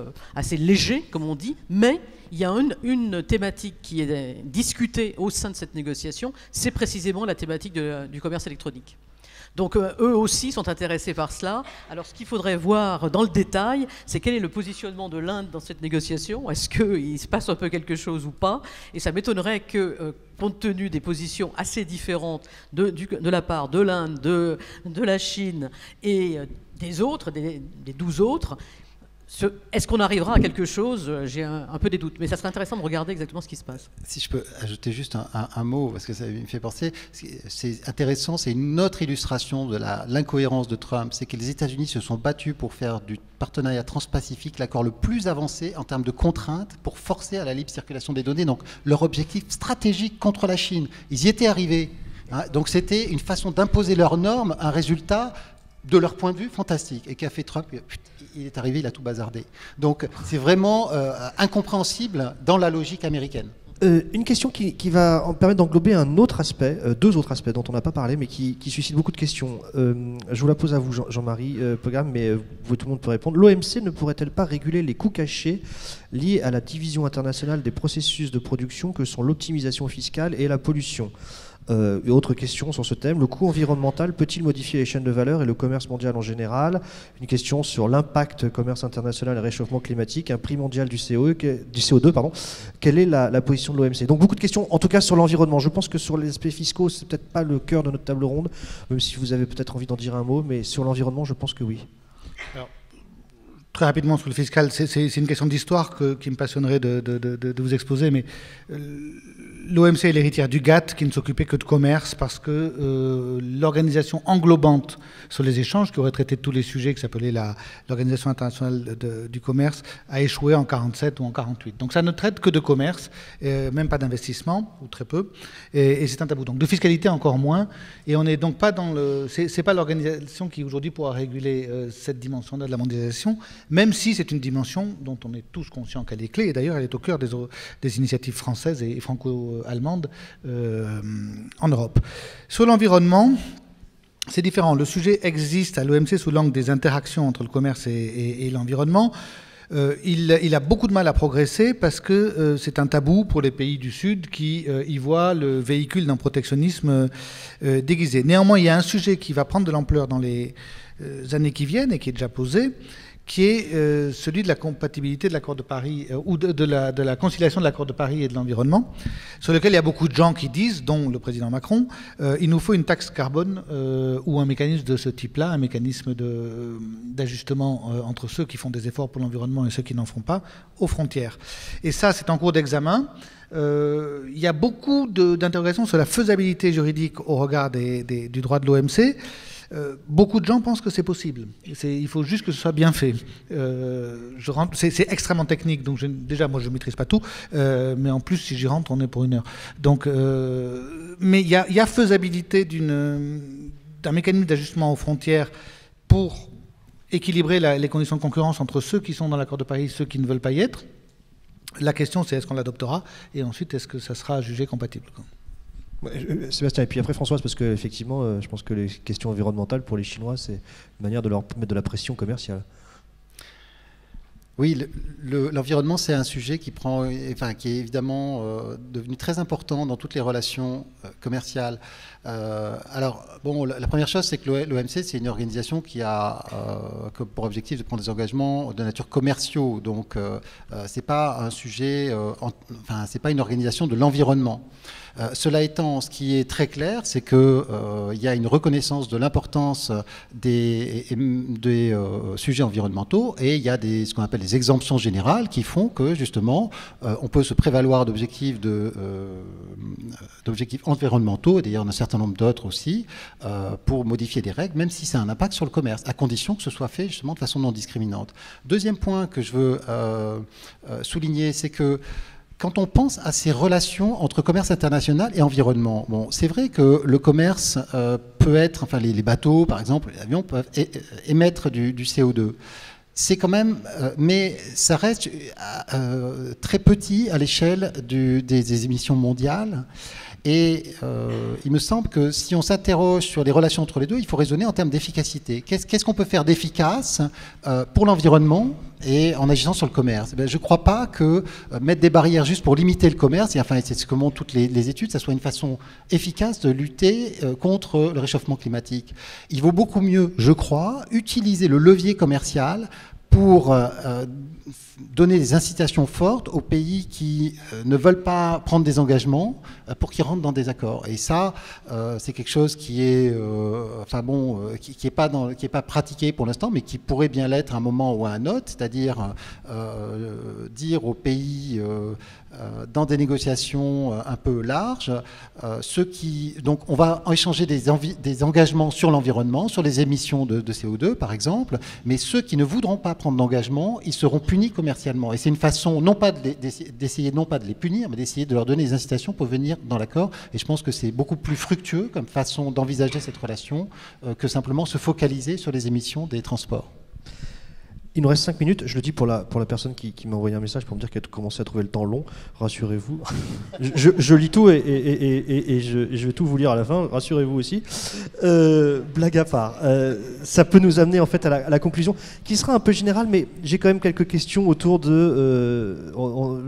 D: léger, comme on dit, mais il y a une thématique qui est discutée au sein de cette négociation, c'est précisément la thématique du commerce électronique. Donc eux aussi sont intéressés par cela. Alors ce qu'il faudrait voir dans le détail, c'est quel est le positionnement de l'Inde dans cette négociation. Est-ce qu'il se passe un peu quelque chose ou pas? Et ça m'étonnerait que, compte tenu des positions assez différentes de la part de l'Inde, de la Chine et des autres, des 12 autres, est-ce qu'on arrivera à quelque chose? J'ai un peu des doutes, mais ça serait intéressant de regarder exactement ce qui se passe.
C: Si je peux ajouter juste un mot, parce que ça me fait penser, c'est intéressant, c'est une autre illustration de l'incohérence de Trump, c'est que les États-Unis se sont battus pour faire du partenariat transpacifique l'accord le plus avancé en termes de contraintes pour forcer à la libre circulation des données, donc leur objectif stratégique contre la Chine. Ils y étaient arrivés. Hein, donc c'était une façon d'imposer leurs normes, un résultat de leur point de vue fantastique, et qu'a fait Trump? Il est arrivé, il a tout bazardé. Donc c'est vraiment incompréhensible dans la logique américaine.
A: Une question qui va en permettre d'englober un autre aspect, deux autres aspects dont on n'a pas parlé, mais qui suscitent beaucoup de questions. Je vous la pose à vous, Jean-Marie Pogam, mais tout le monde peut répondre. L'OMC ne pourrait-elle pas réguler les coûts cachés liés à la division internationale des processus de production que sont l'optimisation fiscale et la pollution ? Autre question sur ce thème, le coût environnemental peut-il modifier les chaînes de valeur et le commerce mondial en général? Une question sur l'impact commerce international et réchauffement climatique, un prix mondial du CO2, pardon. Quelle est la position de l'OMC? Donc beaucoup de questions, en tout cas sur l'environnement. Je pense que sur les aspects fiscaux, c'est peut-être pas le cœur de notre table ronde, même si vous avez peut-être envie d'en dire un mot, mais sur l'environnement, je pense que oui.
B: Alors, très rapidement sur le fiscal, c'est une question d'histoire qui me passionnerait de vous exposer, mais l'OMC est l'héritière du GATT qui ne s'occupait que de commerce parce que l'organisation englobante sur les échanges qui aurait traité de tous les sujets qui s'appelait l'Organisation internationale du commerce a échoué en 47 ou en 48. Donc ça ne traite que de commerce, même pas d'investissement, ou très peu, et c'est un tabou. Donc de fiscalité encore moins, et on n'est donc pas dans le... C'est pas l'organisation qui aujourd'hui pourra réguler cette dimension-là de la mondialisation, même si c'est une dimension dont on est tous conscients qu'elle est clé, et d'ailleurs elle est au cœur des initiatives françaises et franco-allemandes en Europe. Sur l'environnement, c'est différent. Le sujet existe à l'OMC sous l'angle des interactions entre le commerce et l'environnement. Il a beaucoup de mal à progresser parce que c'est un tabou pour les pays du Sud qui y voient le véhicule d'un protectionnisme déguisé. Néanmoins, il y a un sujet qui va prendre de l'ampleur dans les années qui viennent et qui est déjà posé, qui est celui de la compatibilité de l'accord de Paris, ou de la conciliation de l'accord de Paris et de l'environnement, sur lequel il y a beaucoup de gens qui disent, dont le président Macron, il nous faut une taxe carbone ou un mécanisme de ce type-là, un mécanisme d'ajustement entre ceux qui font des efforts pour l'environnement et ceux qui n'en font pas, aux frontières. Et ça, c'est en cours d'examen. Il y a beaucoup d'interrogations sur la faisabilité juridique au regard du droit de l'OMC. Beaucoup de gens pensent que c'est possible. Il faut juste que ce soit bien fait. C'est extrêmement technique, donc déjà, moi, je ne maîtrise pas tout, mais en plus, si j'y rentre, on est pour 1 heure. Donc, mais il y a faisabilité d'un mécanisme d'ajustement aux frontières pour équilibrer les conditions de concurrence entre ceux qui sont dans l'accord de Paris et ceux qui ne veulent pas y être. La question, c'est est-ce qu'on l'adoptera, et ensuite, est-ce que ça sera jugé compatible, quoi.
A: Sébastien, et puis après Françoise, parce qu'effectivement, je pense que les questions environnementales pour les Chinois, c'est une manière de leur mettre de la pression commerciale.
C: Oui, l'environnement, c'est un sujet qui est évidemment devenu très important dans toutes les relations commerciales. Alors, bon, la première chose, c'est que l'OMC, c'est une organisation qui a pour objectif de prendre des engagements de nature commerciaux. Donc, c'est pas un sujet, c'est pas une organisation de l'environnement. Cela étant, ce qui est très clair, c'est qu'il y a une reconnaissance de l'importance des sujets environnementaux, et il y a ce qu'on appelle des exemptions générales qui font que, justement, on peut se prévaloir d'objectifs environnementaux, et d'ailleurs d'un certain nombre d'autres aussi, pour modifier des règles, même si ça a un impact sur le commerce, à condition que ce soit fait justement de façon non discriminante. Deuxième point que je veux souligner, c'est que quand on pense à ces relations entre commerce international et environnement, bon, c'est vrai que le commerce peut être, les bateaux par exemple, les avions peuvent émettre du CO2. C'est quand même, mais ça reste très petit à l'échelle des émissions mondiales. Et il me semble que si on s'interroge sur les relations entre les deux, il faut raisonner en termes d'efficacité. Qu'est-ce qu'on peut faire d'efficace pour l'environnement et en agissant sur le commerce? Je ne crois pas que mettre des barrières juste pour limiter le commerce, et c'est ce que montrent toutes les études, ça soit une façon efficace de lutter contre le réchauffement climatique. Il vaut beaucoup mieux, je crois, utiliser le levier commercial pour donner des incitations fortes aux pays qui ne veulent pas prendre des engagements pour qu'ils rentrent dans des accords. Et ça, c'est quelque chose qui est, qui est pas pratiqué pour l'instant, mais qui pourrait bien l'être à un moment ou à un autre, c'est-à-dire dire aux pays dans des négociations un peu larges, donc on va échanger des engagements sur l'environnement, sur les émissions de CO2 par exemple, mais ceux qui ne voudront pas prendre d'engagement, ils seront punis commercialement. Et c'est une façon d'essayer non pas de les punir, mais d'essayer de leur donner des incitations pour venir dans l'accord. Et je pense que c'est beaucoup plus fructueux comme façon d'envisager cette relation que simplement se focaliser sur les émissions des transports.
A: Il nous reste 5 minutes. Je le dis pour la personne qui m'a envoyé un message pour me dire qu'elle commençait à trouver le temps long. Rassurez-vous. je lis tout et je vais tout vous lire à la fin. Rassurez-vous aussi. Blague à part. Ça peut nous amener en fait à la conclusion qui sera un peu générale, mais j'ai quand même quelques questions autour de...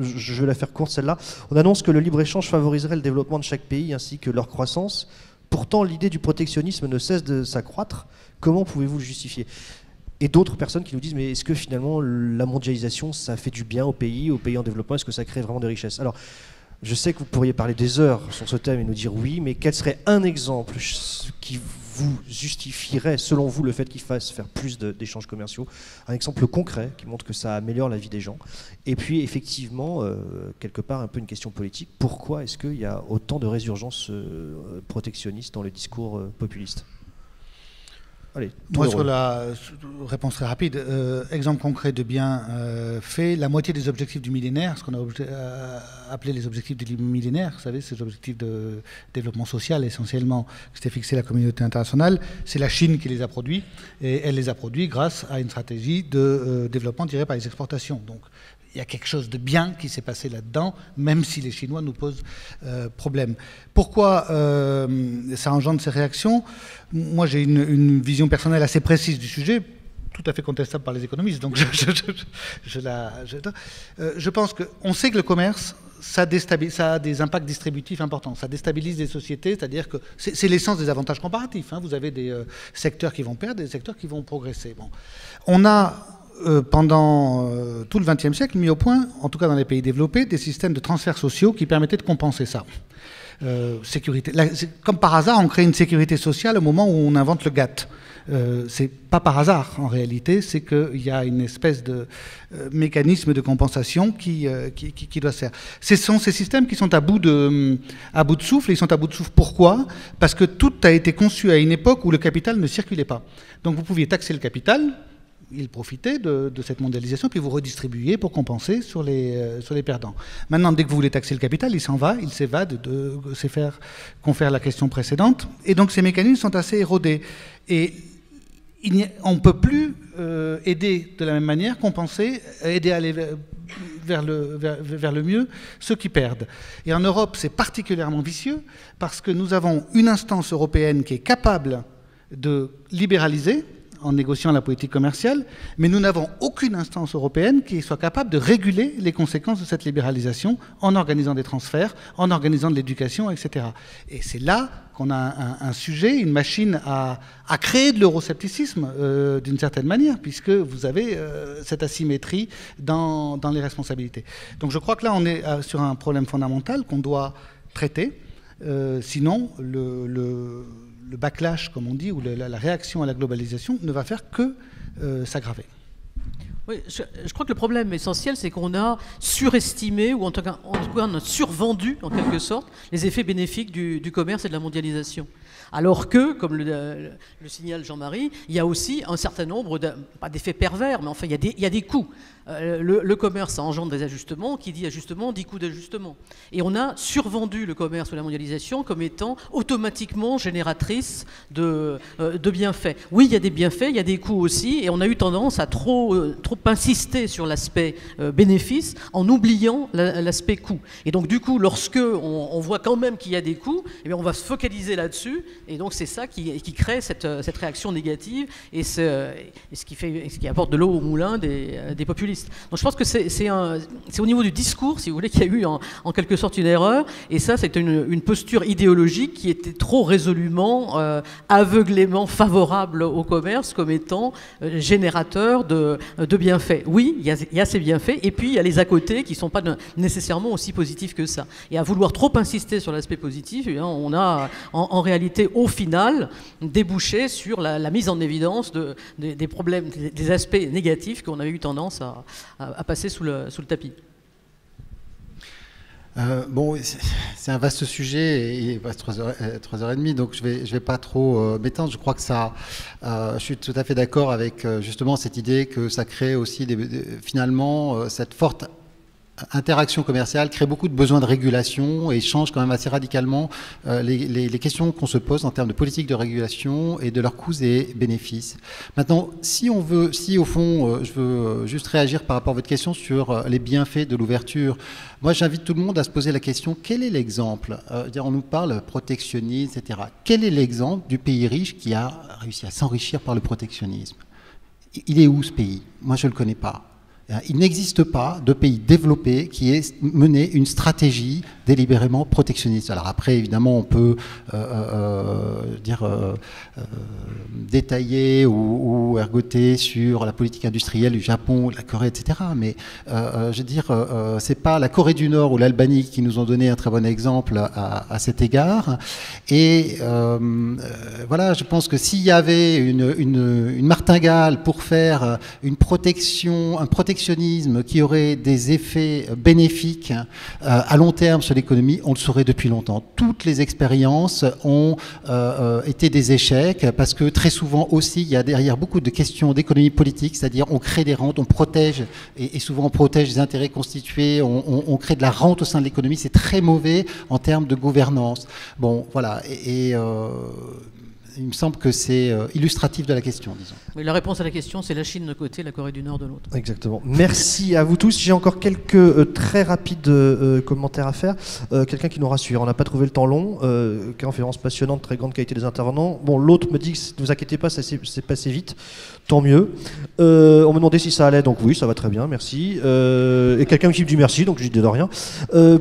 A: je vais la faire courte celle-là. On annonce que le libre-échange favoriserait le développement de chaque pays ainsi que leur croissance. Pourtant, l'idée du protectionnisme ne cesse de s'accroître. Comment pouvez-vous le justifier ? Et d'autres personnes qui nous disent, mais est-ce que finalement la mondialisation, ça fait du bien aux pays en développement ? Est-ce que ça crée vraiment des richesses ? Alors, je sais que vous pourriez parler des heures sur ce thème et nous dire oui, mais quel serait un exemple qui vous justifierait, selon vous, le fait qu'il fasse faire plus d'échanges commerciaux ? Un exemple concret qui montre que ça améliore la vie des gens. Et puis, effectivement, quelque part, un peu une question politique. Pourquoi est-ce qu'il y a autant de résurgence protectionniste dans le discours populiste ? Allez,
B: moi, sur la réponse très rapide, exemple concret de bien fait, la moitié des objectifs du millénaire, ce qu'on a appelé les objectifs du millénaire, vous savez, ces objectifs de développement social essentiellement, que s'était fixé la communauté internationale, c'est la Chine qui les a produits, et elle les a produits grâce à une stratégie de développement tirée par les exportations. Donc, il y a quelque chose de bien qui s'est passé là-dedans, même si les Chinois nous posent problème. Pourquoi ça engendre ces réactions ? Moi, j'ai une vision personnelle assez précise du sujet, tout à fait contestable par les économistes, donc je pense qu'on sait que le commerce, ça a des impacts distributifs importants. Ça déstabilise les sociétés, c'est-à-dire que c'est l'essence des avantages comparatifs. Vous avez des secteurs qui vont perdre, des secteurs qui vont progresser. Bon. On a... pendant tout le XXe siècle, mis au point, en tout cas dans les pays développés, des systèmes de transferts sociaux qui permettaient de compenser ça. Sécurité. Comme par hasard, on crée une sécurité sociale au moment où on invente le GATT. C'est pas par hasard, en réalité, c'est qu'il y a une espèce de mécanisme de compensation qui doit se faire. Ce sont ces systèmes qui sont à bout de souffle. Ils sont à bout de souffle pourquoi ? Parce que tout a été conçu à une époque où le capital ne circulait pas. Donc vous pouviez taxer le capital, il profitait de cette mondialisation, puis vous redistribuiez pour compenser sur les perdants. Maintenant, dès que vous voulez taxer le capital, il s'en va, il s'évade, c'est faire confère la question précédente. Et donc ces mécanismes sont assez érodés. Et on ne peut plus aider de la même manière, compenser, aider à aller vers le mieux ceux qui perdent. Et en Europe, c'est particulièrement vicieux parce que nous avons une instance européenne qui est capable de libéraliser, en négociant la politique commerciale, mais nous n'avons aucune instance européenne qui soit capable de réguler les conséquences de cette libéralisation en organisant des transferts, en organisant de l'éducation, etc. Et c'est là qu'on a un sujet, une machine à créer de l'euroscepticisme d'une certaine manière, puisque vous avez cette asymétrie dans les responsabilités. Donc je crois que là, on est sur un problème fondamental qu'on doit traiter, sinon le backlash, comme on dit, ou la réaction à la globalisation ne va faire que s'aggraver.
D: Oui, je crois que le problème essentiel, c'est qu'on a surestimé, ou en tout cas on a survendu, en quelque sorte, les effets bénéfiques du commerce et de la mondialisation. Alors que, comme le signale Jean-Marie, il y a aussi un certain nombre, pas d'effets pervers, mais enfin il y a des coûts. Le commerce, ça engendre des ajustements, qui dit ajustement, dit coût d'ajustement. Et on a survendu le commerce ou la mondialisation comme étant automatiquement génératrice de bienfaits. Oui, il y a des bienfaits, il y a des coûts aussi, et on a eu tendance à trop insister sur l'aspect bénéfice en oubliant l'aspect coût. Et donc du coup, lorsque on voit quand même qu'il y a des coûts, eh bien, on va se focaliser là-dessus, et donc c'est ça qui crée cette réaction négative, et ce qui apporte de l'eau au moulin des populistes. Donc je pense que c'est au niveau du discours, si vous voulez, qu'il y a eu en quelque sorte une erreur, et ça c'est une posture idéologique qui était trop résolument, aveuglément favorable au commerce comme étant générateur de bienfaits. Oui, il y a ces bienfaits, et puis il y a les à côté qui ne sont pas nécessairement aussi positifs que ça. Et à vouloir trop insister sur l'aspect positif, eh bien, on a en réalité au final débouché sur la mise en évidence des problèmes, des aspects négatifs qu'on avait eu tendance à passer sous le tapis.
C: Bon, c'est un vaste sujet et il reste 3h30, donc je vais pas trop m'étendre. Je crois que je suis tout à fait d'accord avec justement cette idée que ça crée aussi finalement cette forte interaction commerciale crée beaucoup de besoins de régulation et change quand même assez radicalement les questions qu'on se pose en termes de politique de régulation et de leurs coûts et bénéfices. Maintenant, si au fond, je veux juste réagir par rapport à votre question sur les bienfaits de l'ouverture, moi j'invite tout le monde à se poser la question, quel est l'exemple on nous parle protectionnisme, etc. Quel est l'exemple du pays riche qui a réussi à s'enrichir par le protectionnisme? Il est où ce pays? Moi je ne le connais pas. Il n'existe pas de pays développé qui ait mené une stratégie délibérément protectionniste. Alors après, évidemment, on peut détailler ou ergoter sur la politique industrielle du Japon, de la Corée, etc. Mais c'est pas la Corée du Nord ou l'Albanie qui nous ont donné un très bon exemple à cet égard. Et voilà, je pense que s'il y avait une martingale pour faire un protectionnisme qui aurait des effets bénéfiques à long terme sur l'économie, on le saurait depuis longtemps. Toutes les expériences ont été des échecs parce que très souvent aussi, il y a derrière beaucoup de questions d'économie politique, c'est-à-dire on crée des rentes, on protège, et souvent on protège les intérêts constitués, on crée de la rente au sein de l'économie, c'est très mauvais en termes de gouvernance. Bon, voilà, il me semble que c'est illustratif de la question, disons.
D: Oui, la réponse à la question, c'est la Chine d'un côté, la Corée du Nord de l'autre.
A: Exactement. Merci à vous tous. J'ai encore quelques très rapides commentaires à faire. Quelqu'un qui nous rassure, on n'a pas trouvé le temps long. Conférence passionnante, très grande qualité des intervenants. Bon, l'autre me dit que ne vous inquiétez pas, ça s'est passé vite. Tant mieux. On me demandait si ça allait, donc oui, ça va très bien, merci. Et quelqu'un qui me dit merci, donc je dis de rien.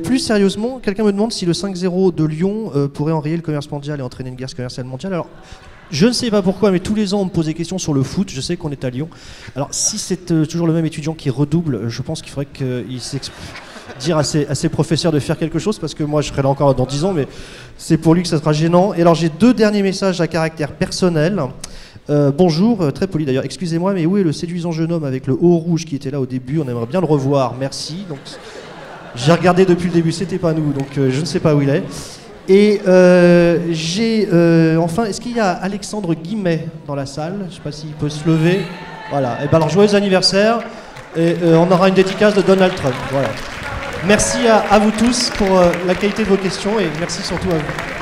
A: Plus sérieusement, quelqu'un me demande si le 5-0 de Lyon pourrait enrayer le commerce mondial et entraîner une guerre commerciale mondiale. Alors, je ne sais pas pourquoi, mais tous les ans, on me pose des questions sur le foot. Je sais qu'on est à Lyon. Alors, si c'est toujours le même étudiant qui redouble, je pense qu'il faudrait qu'il dire à ses professeurs de faire quelque chose, parce que moi, je serai là encore dans 10 ans, mais c'est pour lui que ça sera gênant. Et alors, j'ai 2 derniers messages à caractère personnel. Bonjour, très poli d'ailleurs. Excusez-moi, mais où est le séduisant jeune homme avec le haut rouge qui était là au début? On aimerait bien le revoir. Merci. Donc, j'ai regardé depuis le début, c'était pas nous, donc je ne sais pas où il est. Et enfin, est-ce qu'il y a Alexandre Guimet dans la salle? Je ne sais pas s'il peut se lever. Voilà. Et ben alors, joyeux anniversaire. Et on aura une dédicace de Donald Trump. Voilà. Merci à vous tous pour la qualité de vos questions et merci surtout à vous.